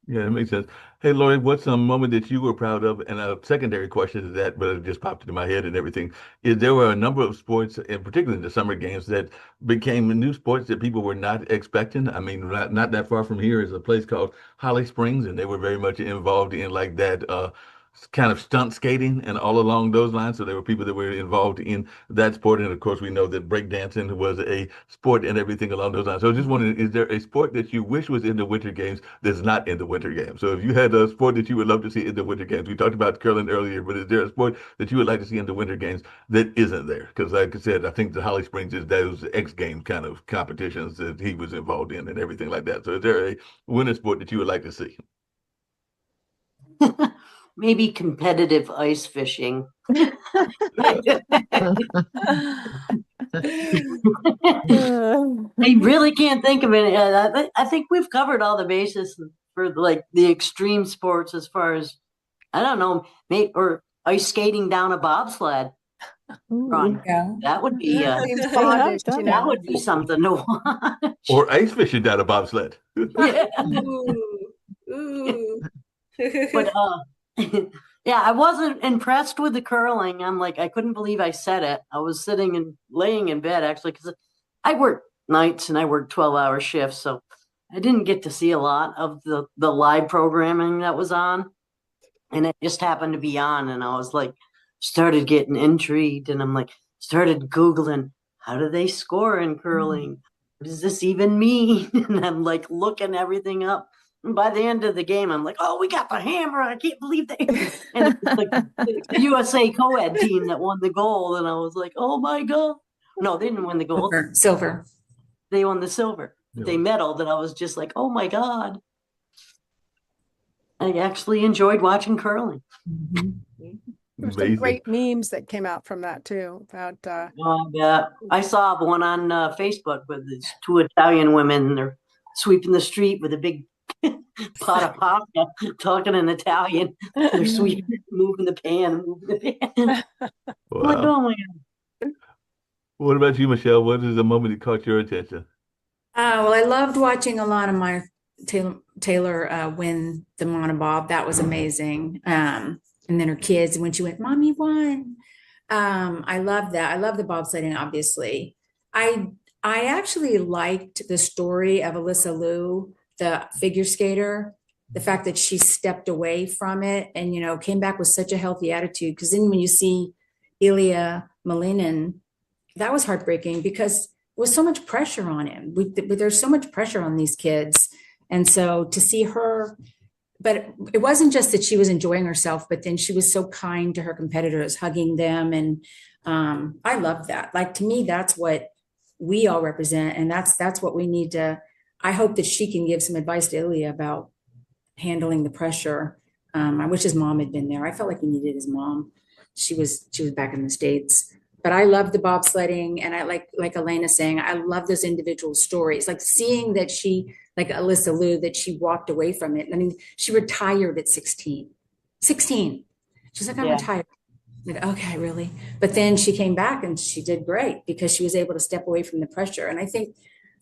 Yeah, that makes sense. Hey, Lori, what's a moment that you were proud of? And a secondary question to that, but it just popped into my head and everything, is there were a number of sports, in particular in the summer games, that became new sports that people were not expecting. I mean, not that far from here is a place called Holly Springs, and they were very much involved in like that kind of stunt skating and all along those lines. So there were people that were involved in that sport. And of course, we know that breakdancing was a sport and everything along those lines. So I was just wondering, is there a sport that you wish was in the Winter Games that's not in the Winter Games? So if you had a sport that you would love to see in the Winter Games, we talked about curling earlier, but is there a sport that you would like to see in the Winter Games that isn't there? Because like I said, I think the Holly Springs is those X Games kind of competitions that he was involved in and everything like that. So is there a winter sport that you would like to see? Maybe competitive ice fishing. Uh, I really can't think of it. I think we've covered all the bases for like the extreme sports as far as, I don't know, or ice skating down a bobsled run. Yeah. That would be Seems I have bondage, done that would be something to watch. Or ice fishing down a bobsled? Yeah. Ooh. But yeah, I wasn't impressed with the curling. I'm like, I couldn't believe I said it. I was sitting and laying in bed actually because I work nights and I work 12-hour shifts, so I didn't get to see a lot of the live programming that was on, and it just happened to be on, and I was like, started getting intrigued, and I'm like, started Googling, how do they score in curling? What does this even mean? And I'm like looking everything up. And by the end of the game, I'm like, oh, we got the hammer. I can't believe they. And it was like the USA co-ed team that won the gold. And I was like, oh my God. No, they didn't win the gold. Silver. They won the silver. Yeah. They medaled. And I was just like, oh my God. I actually enjoyed watching curling. There's some Amazing. great memes that came out from that too about Yeah, I saw one on Facebook with these two Italian women. And they're sweeping the street with a big pot of pasta, talking in Italian. They're sweeping, moving the pan, moving the pan. I'm like, Wow. oh my God. What about you, Michelle? What is the moment that caught your attention? Well, I loved watching Alana Meyer Taylor win the monobob. That was amazing. And then her kids, when she went, Mommy won. I love that. I love the bobsledding, obviously. I actually liked the story of Alyssa Liu, the figure skater, the fact that she stepped away from it and, came back with such a healthy attitude. Because then when you see Ilya Malinin, that was heartbreaking because there was so much pressure on him. There's so much pressure on these kids. And so to see her but it wasn't just that she was enjoying herself, but then she was so kind to her competitors, hugging them. And I love that. Like, to me, that's what we all represent. And that's what we need to, I hope that she can give some advice to Ilya about handling the pressure. I wish his mom had been there. I felt like he needed his mom. She was back in the States. But I love the bobsledding, and I like Elena saying, I love those individual stories. Like seeing that she, like Alyssa Liu, that she walked away from it. I mean, she retired at 16. 16. She's like, I'm Yeah. retired. Like, okay, really? But then she came back and she did great because she was able to step away from the pressure. And I think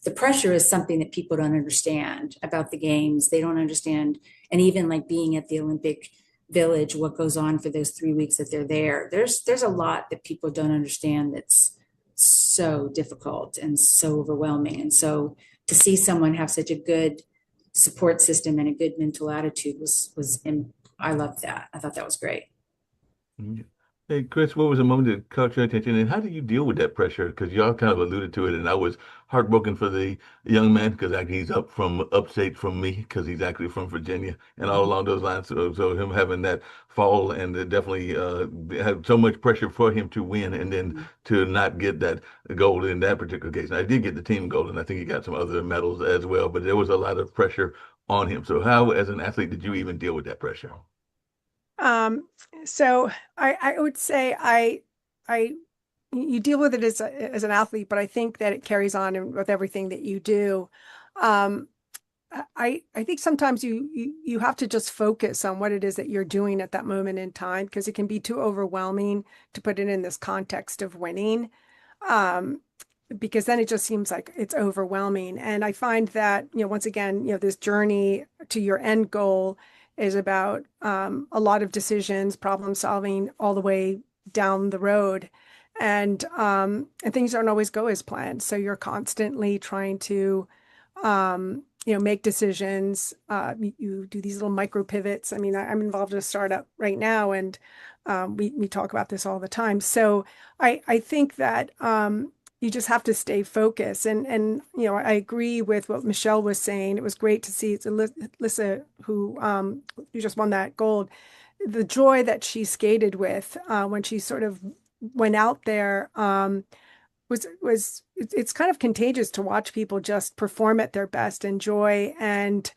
the pressure is something that people don't understand about the games. They don't understand. And even like being at the Olympic Village, what goes on for those 3 weeks that they're there. There's a lot that people don't understand that's so difficult and so overwhelming. And so to see someone have such a good support system and a good mental attitude I loved that. I thought that was great. Hey, Chris, what was a moment that caught your attention, and how do you deal with that pressure? Because y'all kind of alluded to it, and I was heartbroken for the young man because actually he's up from upstate from me because he's actually from Virginia, and all along those lines. So him having that fall and it definitely had so much pressure for him to win, and then to not get that gold in that particular case. And I did get the team gold, and I think he got some other medals as well, but there was a lot of pressure on him. So how, as an athlete, did you even deal with that pressure? So I would say you deal with it as an athlete, but I think that it carries on with everything that you do. I think sometimes you have to just focus on what it is that you're doing at that moment in time, because it can be too overwhelming to put it in this context of winning. Because then it just seems like it's overwhelming. And I find that, once again, this journey to your end goal is about a lot of decisions, problem solving all the way down the road. And things don't always go as planned. So you're constantly trying to, make decisions. You do these little micro pivots. I mean, I'm involved in a startup right now, and we talk about this all the time. So I think that you just have to stay focused. And I agree with what Michelle was saying. It was great to see Alyssa, who just won that gold, the joy that she skated with when she sort of went out there it's kind of contagious to watch people just perform at their best, enjoy, and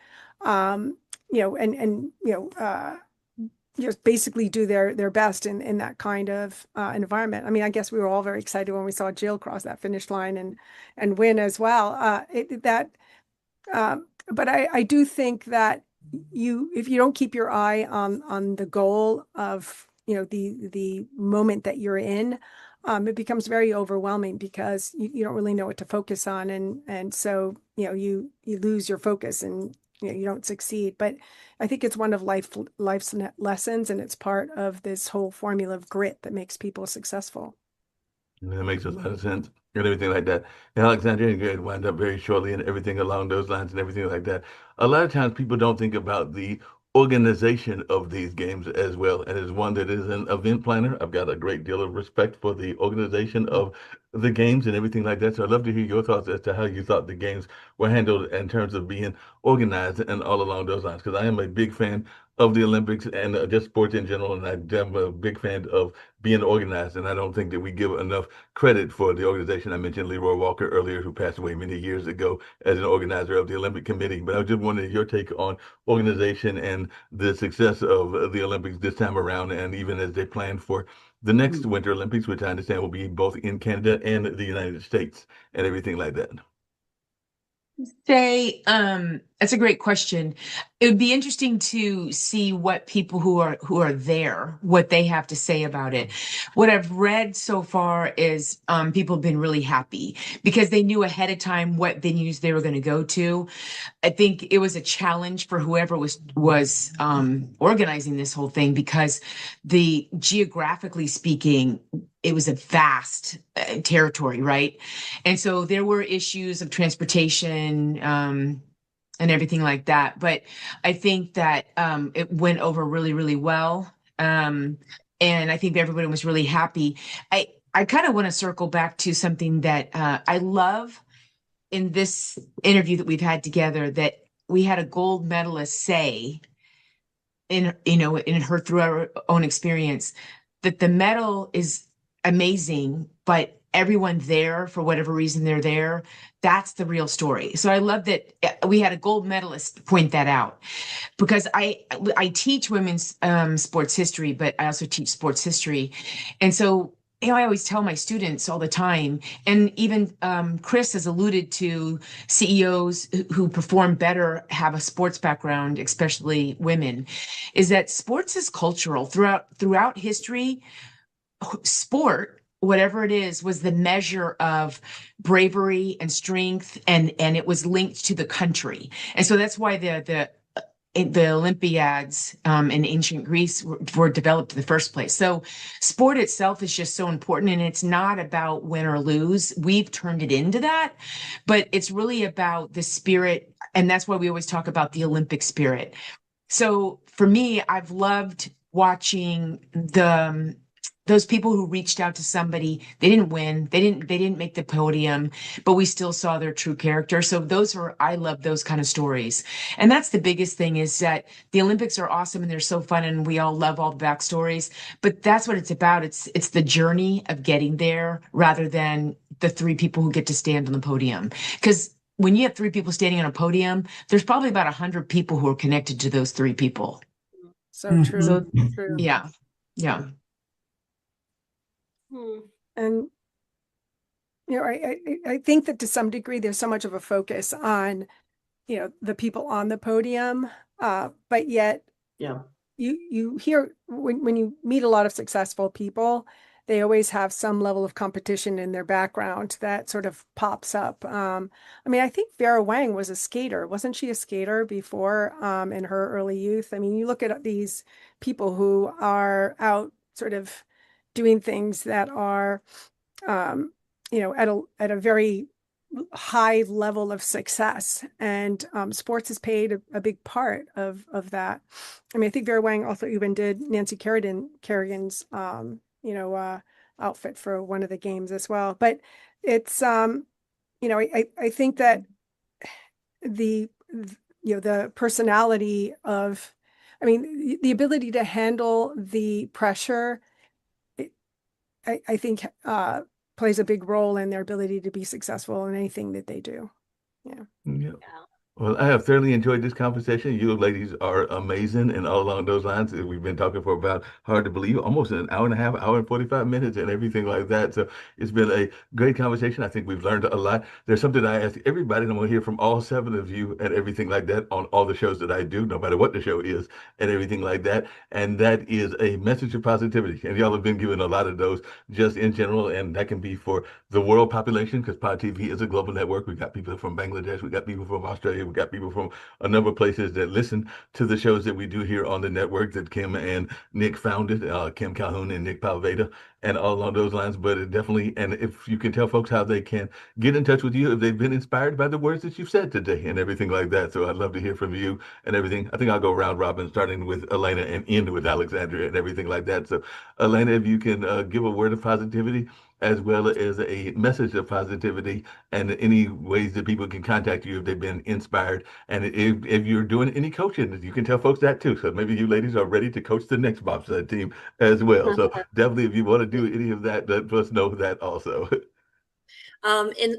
just basically do their best in that kind of environment. I mean, I guess we were all very excited when we saw Jill cross that finish line and win as well. But I do think that if you don't keep your eye on the goal of the moment that you're in, it becomes very overwhelming because you don't really know what to focus on, and so you lose your focus and you don't succeed. But I think it's one of life's lessons, and it's part of this whole formula of grit that makes people successful. And that makes a lot of sense and everything like that. And Alexandria could wind up very shortly and everything along those lines and everything like that. A lot of times people don't think about the organization of these games as well. And as one that is an event planner, I've got a great deal of respect for the organization of the games and everything like that. So I'd love to hear your thoughts as to how you thought the games were handled in terms of being organized and all along those lines. Because I am a big fan of the Olympics and just sports in general. And I'm a big fan of being organized. And I don't think that we give enough credit for the organization. I mentioned Leroy Walker earlier, who passed away many years ago as an organizer of the Olympic Committee. But I was just wondering your take on organization and the success of the Olympics this time around, and even as they plan for the next Winter Olympics, which I understand will be both in Canada and the United States and everything like that. That's a great question. It would be interesting to see what people who are there, what they have to say about it. What I've read so far is people have been really happy because they knew ahead of time what venues they were going to go to. I think it was a challenge for whoever was organizing this whole thing because geographically speaking, it was a vast territory, right? And so there were issues of transportation and everything like that. But I think that it went over really, really well. And I think everybody was really happy. I kind of want to circle back to something that I love in this interview that we've had together, that we had a gold medalist say in her through her own experience, that the medal is amazing, but everyone there, for whatever reason they're there, that's the real story. So I love that we had a gold medalist point that out, because I teach women's sports history, but I also teach sports history. And so I always tell my students all the time, and even Chris has alluded to CEOs who perform better have a sports background, especially women, is that sports is cultural throughout history. Sport, whatever it is, was the measure of bravery and strength, and it was linked to the country. And so that's why the Olympiads in ancient Greece were developed in the first place. So sport itself is just so important, and it's not about win or lose. We've turned it into that, but it's really about the spirit, and that's why we always talk about the Olympic spirit. So for me, I've loved watching those people who reached out to somebody. They didn't win, they didn't make the podium, but we still saw their true character. So I love those kind of stories. And that's the biggest thing, is that the Olympics are awesome and they're so fun and we all love all the backstories, but that's what it's about. It's the journey of getting there rather than the three people who get to stand on the podium. Because when you have three people standing on a podium, there's probably about 100 people who are connected to those three people. So true. So True. yeah. And I think that to some degree there's so much of a focus on the people on the podium, but yet you hear when you meet a lot of successful people, they always have some level of competition in their background that sort of pops up. I think Vera Wang was a skater. Wasn't she a skater before, in her early youth? I mean, you look at these people who are out sort of doing things that are, at a very high level of success, and sports has played a big part of that. I think Vera Wang also even did Nancy Kerrigan's outfit for one of the games as well. But it's I think that the personality of, the ability to handle the pressure, I think plays a big role in their ability to be successful in anything that they do. Yeah. Well, I have thoroughly enjoyed this conversation. You ladies are amazing, and all along those lines, we've been talking for about, hard to believe, almost an hour and a half, hour and 45 minutes, and everything like that. So it's been a great conversation. I think we've learned a lot. There's something I ask everybody, and I'm going to hear from all 7 of you and everything like that on all the shows that I do, no matter what the show is, and everything like that. And that is a message of positivity. And y'all have been given a lot of those just in general, and that can be for the world population, because Pod TV is a global network. We got people from Bangladesh, we got people from Australia, we got people from a number of places that listen to the shows that we do here on the network that Kim and Nick founded, Kim Calhoun and Nick Palveda, and all along those lines. But it definitely, and if you can tell folks how they can get in touch with you if they've been inspired by the words that you've said today and everything like that. So I'd love to hear from you and everything. I think I'll go round robin, starting with Elena and end with Alexandria and everything like that. So Elena, if you can give a word of positivity as well as a message of positivity, and any ways that people can contact you if they've been inspired. And if you're doing any coaching, you can tell folks that too. So maybe you ladies are ready to coach the next bobsled team as well. So definitely, if you want to do any of that, let us know that also.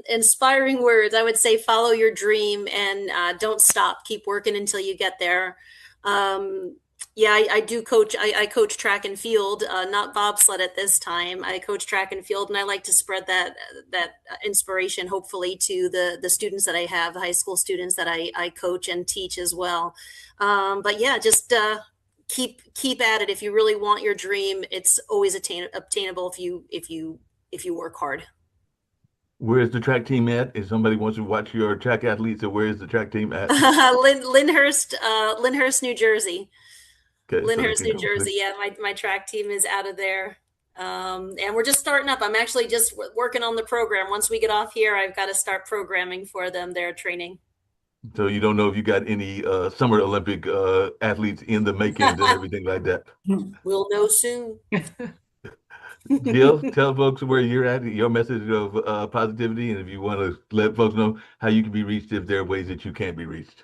Inspiring words, I would say follow your dream and don't stop. Keep working until you get there. I do coach. I coach track and field, not bobsled at this time. I coach track and field, and I like to spread that inspiration, hopefully, to the students that I have, the high school students that I coach and teach as well. Just keep at it. If you really want your dream, it's always obtainable if you work hard. Where's the track team at? If somebody wants to watch your track athletes, so where's the track team at? Lyndhurst, New Jersey. Okay, Lyndhurst, New Jersey. Yeah, my track team is out of there. And we're just starting up. I'm actually just working on the program. Once we get off here, I've got to start programming for them, their training. So you don't know if you got any Summer Olympic athletes in the makings and everything like that? We'll know soon. Jill, tell folks where you're at, your message of positivity, and if you want to let folks know how you can be reached if there are ways that you can be reached.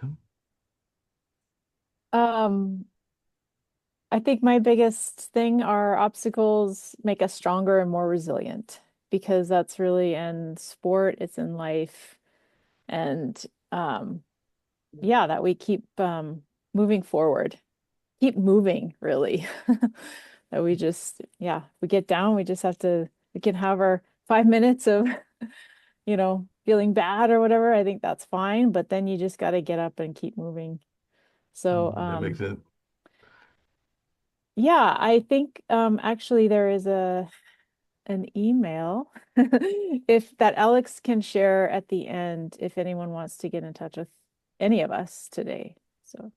I think my biggest thing are obstacles make us stronger and more resilient because that's really in sport, it's in life. And yeah, that we keep moving forward, keep moving really. That we just, yeah, we get down, we just have to, we can have our 5 minutes of, feeling bad or whatever. I think that's fine, but then you just got to get up and keep moving. So, That makes sense. yeah, I think actually there is an email if that Alex can share at the end if anyone wants to get in touch with any of us today. So,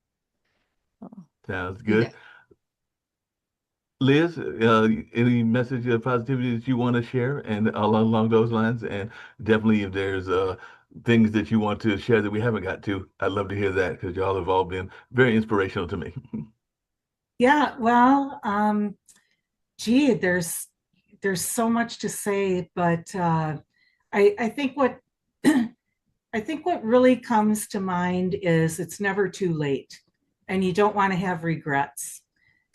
Sounds good. Liz, any message of positivity that you want to share and along those lines? And definitely if there's things that you want to share that we haven't got to, I'd love to hear that because y'all have all been very inspirational to me. Yeah, well, gee, there's so much to say, but I think what I think what really comes to mind is it's never too late, and you don't want to have regrets.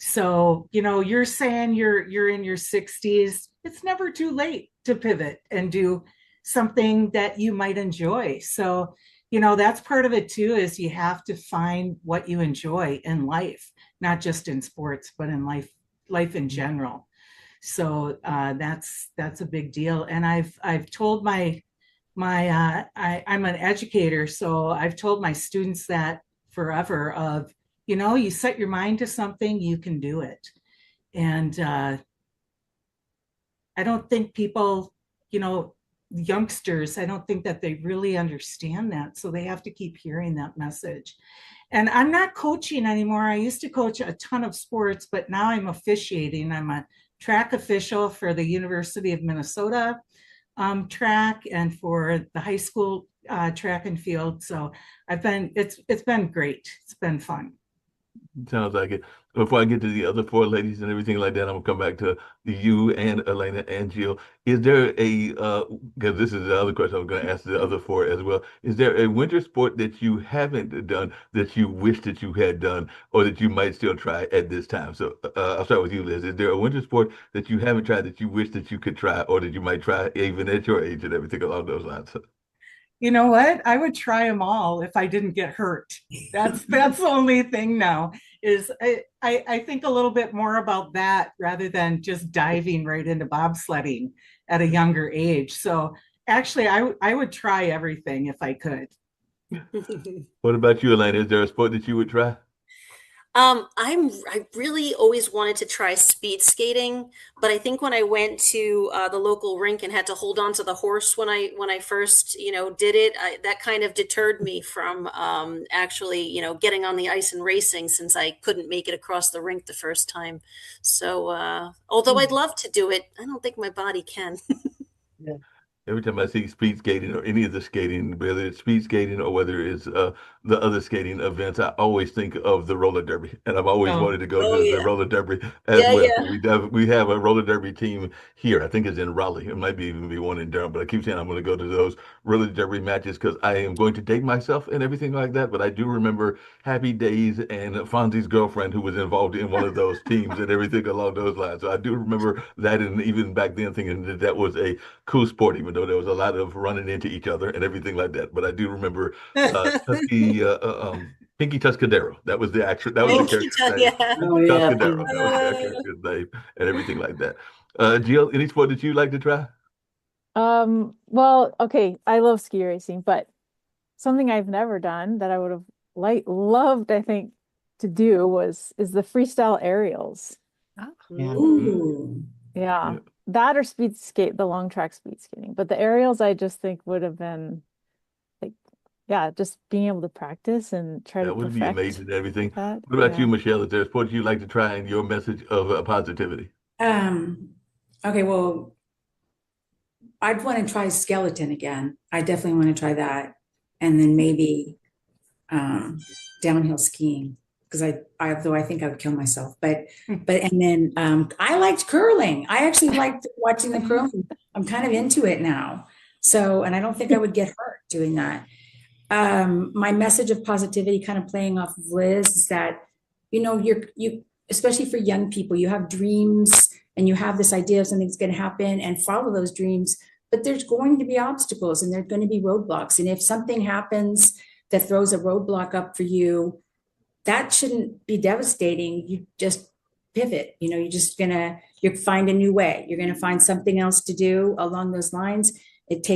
So, you're saying you're in your 60s. It's never too late to pivot and do something that you might enjoy. So, that's part of it too, is you have to find what you enjoy in life, not just in sports, but in life in general. So that's a big deal. And I've told I'm an educator, so I've told my students that forever of, you set your mind to something, you can do it. And I don't think people, youngsters, I don't think that they really understand that. So they have to keep hearing that message. And I'm not coaching anymore. I used to coach a ton of sports, but now I'm officiating. I'm a track official for the University of Minnesota track and for the high school track and field. So it's been great. It's been fun. Sounds like it. Before I get to the other four ladies and everything like that, I'm gonna come back to you and Elena and Jill. Is there because this is the other question I'm gonna ask the other four as well. Is there a winter sport that you haven't done that you wish that you had done or that you might still try at this time? So I'll start with you, Liz. Is there a winter sport that you haven't tried that you wish that you could try or that you might try even at your age and everything along those lines? You know what? I would try them all if I didn't get hurt. That's the only thing now is I think a little bit more about that rather than just diving right into bobsledding at a younger age. So actually, I would try everything if I could. What about you, Elena? Is there a sport that you would try? I really always wanted to try speed skating, but I think when I went to the local rink and had to hold on to the horse when I first did it, that kind of deterred me from actually getting on the ice and racing since I couldn't make it across the rink the first time. So although I'd love to do it, I don't think my body can. Yeah. Every time I see speed skating or any of the skating, whether it's speed skating or whether it's the other skating events, I always think of the roller derby, and I've always wanted to go Oh to the yeah. roller derby as Yeah, well. yeah. We have a roller derby team here. I think it's in Raleigh. It might be even be one in Durham, but I keep saying I'm going to go to those roller derby matches because I am going to date myself and everything like that. But I do remember Happy Days and Fonzie's girlfriend who was involved in one of those teams and everything along those lines. So I do remember that, and even back then thinking that that was a cool sport, even though there was a lot of running into each other and everything like that. But I do remember Pinky Tuscadero. That was the actual. That was the Pinky character's name. yeah. Oh, yeah. Tuscadero. That was the character's name and everything like that. Jill, any sport that you like to try? Well, okay, I love ski racing, but something I've never done that I would have loved, I think, to do is the freestyle aerials. Yeah. Ooh. Yeah. Yeah. That or speed skate, the long track speed skating. But the aerials I just think would have been like, yeah, just being able to practice and try to That would be perfect amazing and everything. that. What about you, Yeah. Michelle? Is there a sport you like to try and your message of positivity? Okay, well, I'd want to try skeleton again. I definitely want to try that. And then maybe downhill skiing. Because though I think I would kill myself, and then I liked curling. I actually liked watching the curling. I'm kind of into it now. So, and I don't think I would get hurt doing that. My message of positivity, kind of playing off of Liz, is that especially for young people, you have dreams and you have this idea of something's going to happen and follow those dreams, but there's going to be obstacles and there's going to be roadblocks. And if something happens that throws a roadblock up for you, that shouldn't be devastating. You just pivot, you're just you find a new way. You're going to find something else to do along those lines. It's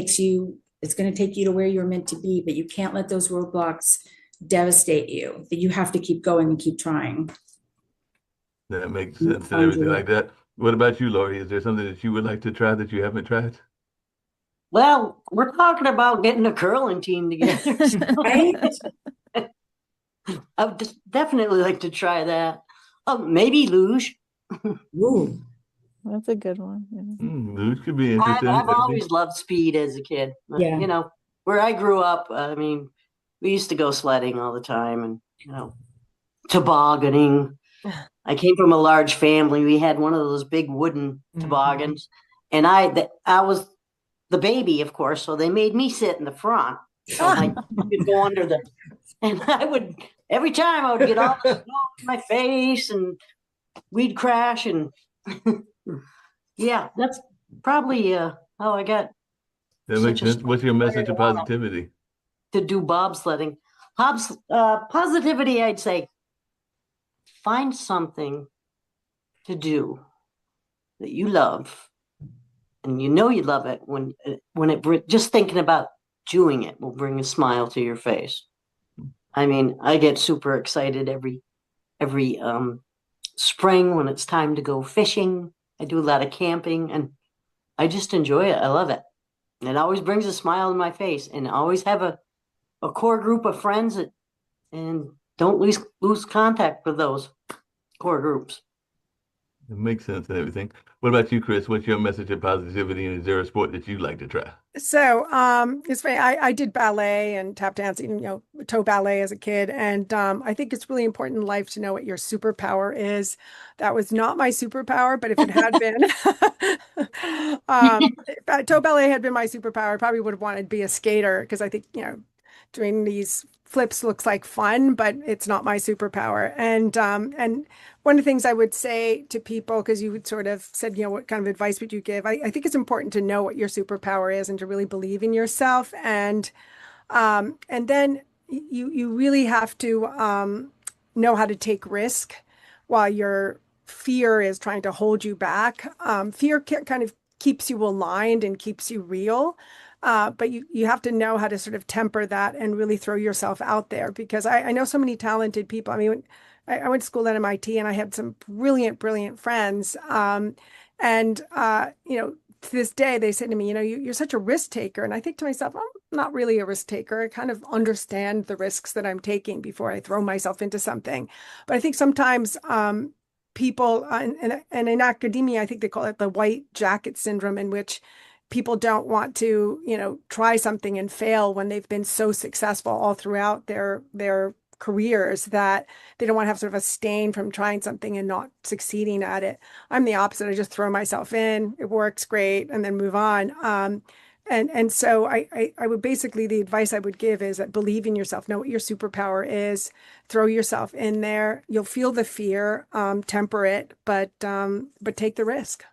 going to take you to where you're meant to be, but you can't let those roadblocks devastate you, that you have to keep going and keep trying. That makes sense and everything like that. What about you, Lori? Is there something that you would like to try that you haven't tried? Well, we're talking about getting a curling team together. So Right? I would definitely like to try that. Maybe luge. Ooh. That's a good one. Yeah. Luge could be interesting. I've always loved speed as a kid. Yeah. Where I grew up, I mean, we used to go sledding all the time and, tobogganing. I came from a large family. We had one of those big wooden toboggans, and I was the baby, of course, so they made me sit in the front. So I could go under and every time I would get all the snow in my face and we'd crash and yeah, that's probably how I got That makes sense. What's your message of positivity? to do bobsledding. Positivity, I'd say, find something to do that you love, and you love it when just thinking about doing it will bring a smile to your face. I mean, I get super excited every spring when it's time to go fishing. I do a lot of camping, and I just enjoy it. I love it. It always brings a smile to my face, and I always have a core group of friends and don't lose contact with those core groups. It makes sense and everything. What about you, Chris? What's your message of positivity, and is there a sport that you'd like to try? So it's funny. I did ballet and tap dancing, toe ballet as a kid. And I think it's really important in life to know what your superpower is. That was not my superpower, but if it had been, if toe ballet had been my superpower, I probably would have wanted to be a skater because I think, doing these flips looks like fun, but it's not my superpower. And one of the things I would say to people, because you would sort of said, what kind of advice would you give? I think it's important to know what your superpower is and to really believe in yourself. And then you really have to know how to take risk while your fear is trying to hold you back. Fear kind of keeps you aligned and keeps you real. But you have to know how to sort of temper that and really throw yourself out there, because I know so many talented people. I mean, I went to school at MIT and I had some brilliant friends. To this day, they said to me, you're such a risk taker. And I think to myself, I'm not really a risk taker. I kind of understand the risks that I'm taking before I throw myself into something. But I think sometimes people and in academia, I think they call it the white jacket syndrome, in which people don't want to, try something and fail when they've been so successful all throughout their careers that they don't want to have sort of a stain from trying something and not succeeding at it. I'm the opposite. I just throw myself in, it works great, and then move on. And so I would basically, the advice I would give is that believe in yourself, know what your superpower is, throw yourself in there. You'll feel the fear, temper it, but take the risk.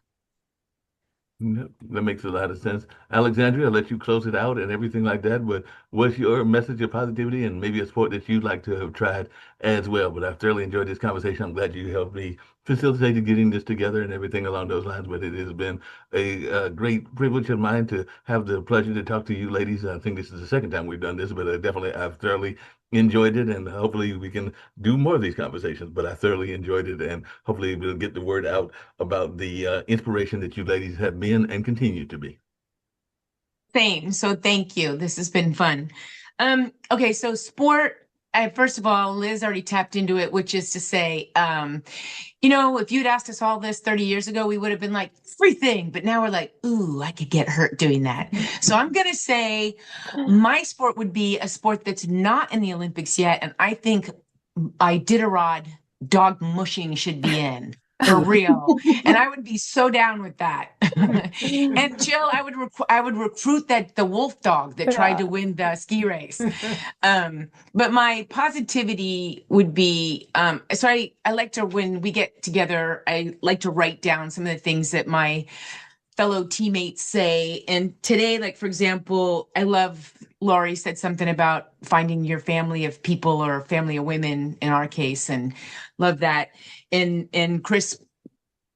Yep, that makes a lot of sense. Alexandria, I'll let you close it out and everything like that. But what's your message of positivity and maybe a sport that you'd like to have tried as well? But I've thoroughly enjoyed this conversation. I'm glad you helped me facilitate getting this together and everything along those lines. But it has been a great privilege of mine to have the pleasure to talk to you ladies. I think this is the second time we've done this, but I've thoroughly enjoyed it, and hopefully we can do more of these conversations. But I thoroughly enjoyed it, and hopefully we'll get the word out about the inspiration that you ladies have been and continue to be. Same. So thank you. This has been fun. Okay, so sport. First of all, Liz already tapped into it, which is to say, if you'd asked us all this 30 years ago, we would have been like, free thing. But now we're like, ooh, I could get hurt doing that. So I'm going to say my sport would be a sport that's not in the Olympics yet. And I think Iditarod, dog mushing, should be in. For real. And I would be so down with that. And Jill, I would recruit the wolf dog that tried to win the ski race. But my positivity would be, so I like to, when we get together, I like to write down some of the things that my fellow teammates say. And today, like, for example, I love Laurie said something about finding your family of people or family of women in our case, and love that. And Chris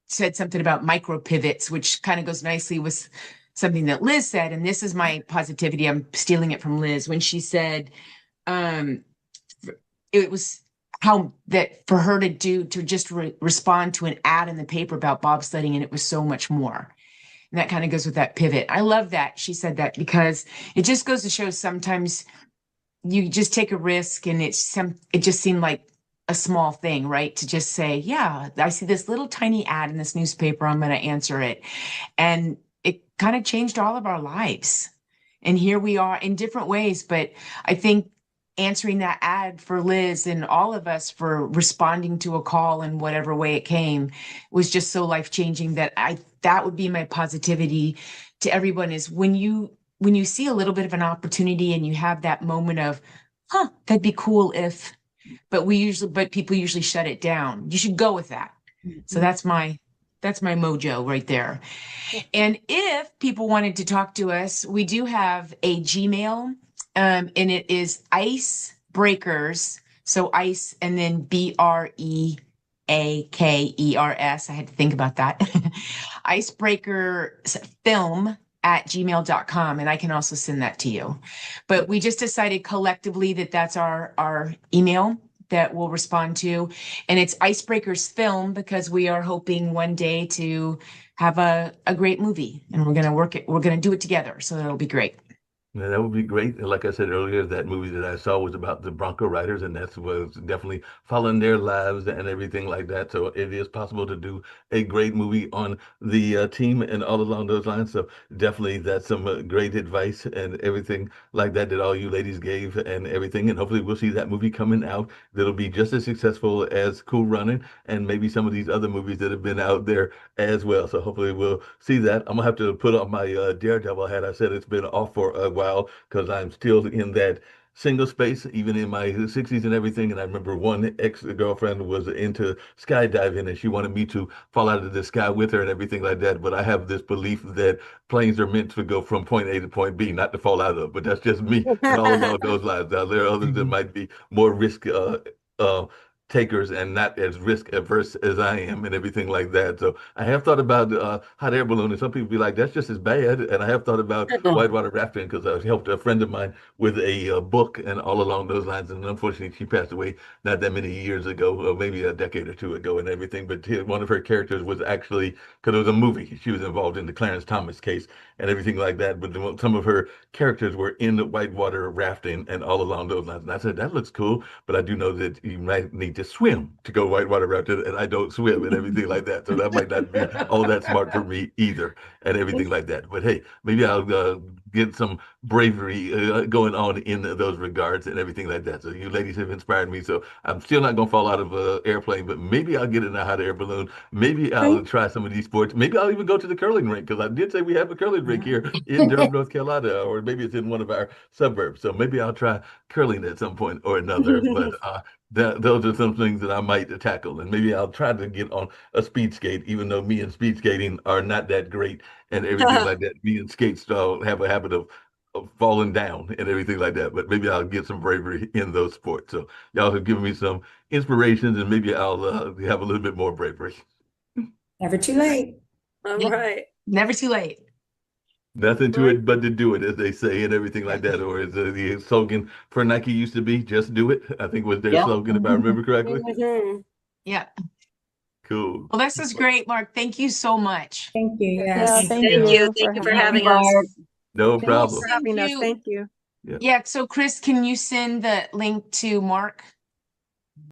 said something about micro pivots, which kind of goes nicely with something that Liz said. And this is my positivity. I'm stealing it from Liz when she said, it was how that for her to just respond to an ad in the paper about bobsledding, and it was so much more. And that kind of goes with that pivot. I love that she said that, because it just goes to show sometimes you just take a risk, and it just seemed like a small thing, right? To just say, yeah, I see this little tiny ad in this newspaper, I'm going to answer it. And it kind of changed all of our lives. And here we are in different ways. But I think answering that ad for Liz and all of us for responding to a call in whatever way it came was just so life-changing that would be my positivity to everyone, is when you see a little bit of an opportunity and you have that moment of, that'd be cool if, but people usually shut it down. You should go with that. So that's my mojo right there. And if people wanted to talk to us, we do have a Gmail, and it is Icebreakers. So ice and then BREAKERS. I had to think about that. icebreakerfilm@gmail.com. And I can also send that to you. But we just decided collectively that that's our email that we'll respond to. And it's Icebreakers Film, because we are hoping one day to have a great movie, and we're going to do it together. So it'll be great. Yeah, that would be great. And like I said earlier, that movie that I saw was about the Bronco riders, and that was definitely following their lives and everything like that. So it is possible to do a great movie on the team and all along those lines. So definitely that's some great advice and everything like that all you ladies gave and everything. And hopefully we'll see that movie coming out that'll be just as successful as Cool Running and maybe some of these other movies that have been out there as well. So hopefully we'll see that. I'm gonna have to put on my Daredevil hat. I said it's been off for a while because I'm still in that single space, even in my 60s and everything. And I remember one ex-girlfriend was into skydiving, and she wanted me to fall out of the sky with her and everything like that. But I have this belief that planes are meant to go from point A to point B, not to fall out of. But that's just me and all along those lines. Now, there are others that might be more risk takers and not as risk averse as I am and everything like that. So I have thought about hot air balloon, and some people be like, that's just as bad. And I have thought about whitewater rafting because I helped a friend of mine with a book and all along those lines. And unfortunately, she passed away not that many years ago, maybe a decade or two ago and everything. But one of her characters was actually, because it was a movie, she was involved in the Clarence Thomas case and everything like that. But some of her characters were in the whitewater rafting and all along those lines. And I said, that looks cool, but I do know that you might need to swim to go whitewater rafting, and I don't swim and everything like that. So that might not be all that smart for me either and everything like that. But hey, maybe I'll get some bravery going on in those regards and everything like that. So you ladies have inspired me. So I'm still not going to fall out of an airplane, but maybe I'll get in a hot air balloon. Maybe I'll try some of these sports. Maybe I'll even go to the curling rink, because I did say we have a curling rink here in Durham, North Carolina, or maybe it's in one of our suburbs. So maybe I'll try curling at some point or another. But those are some things that I might tackle. And maybe I'll try to get on a speed skate, even though me and speed skating are not that great and everything like that. Me and skates have a habit of falling down and everything like that. But maybe I'll get some bravery in those sports. So y'all have given me some inspirations, and maybe I'll have a little bit more bravery. Never too late. All right. Never too late. Nothing to it but to do it, as they say, and everything like that. Or as the slogan for Nike used to be, just do it, I think was their slogan, if I remember correctly. Yeah. Cool. Well, this is great, Mark. Thank you so much. Thank you. Yeah, Yes. thank Thank you you. Thank you for having us. No problem. For having us. you. Thank you. Yeah. So Chris, can you send the link to Mark?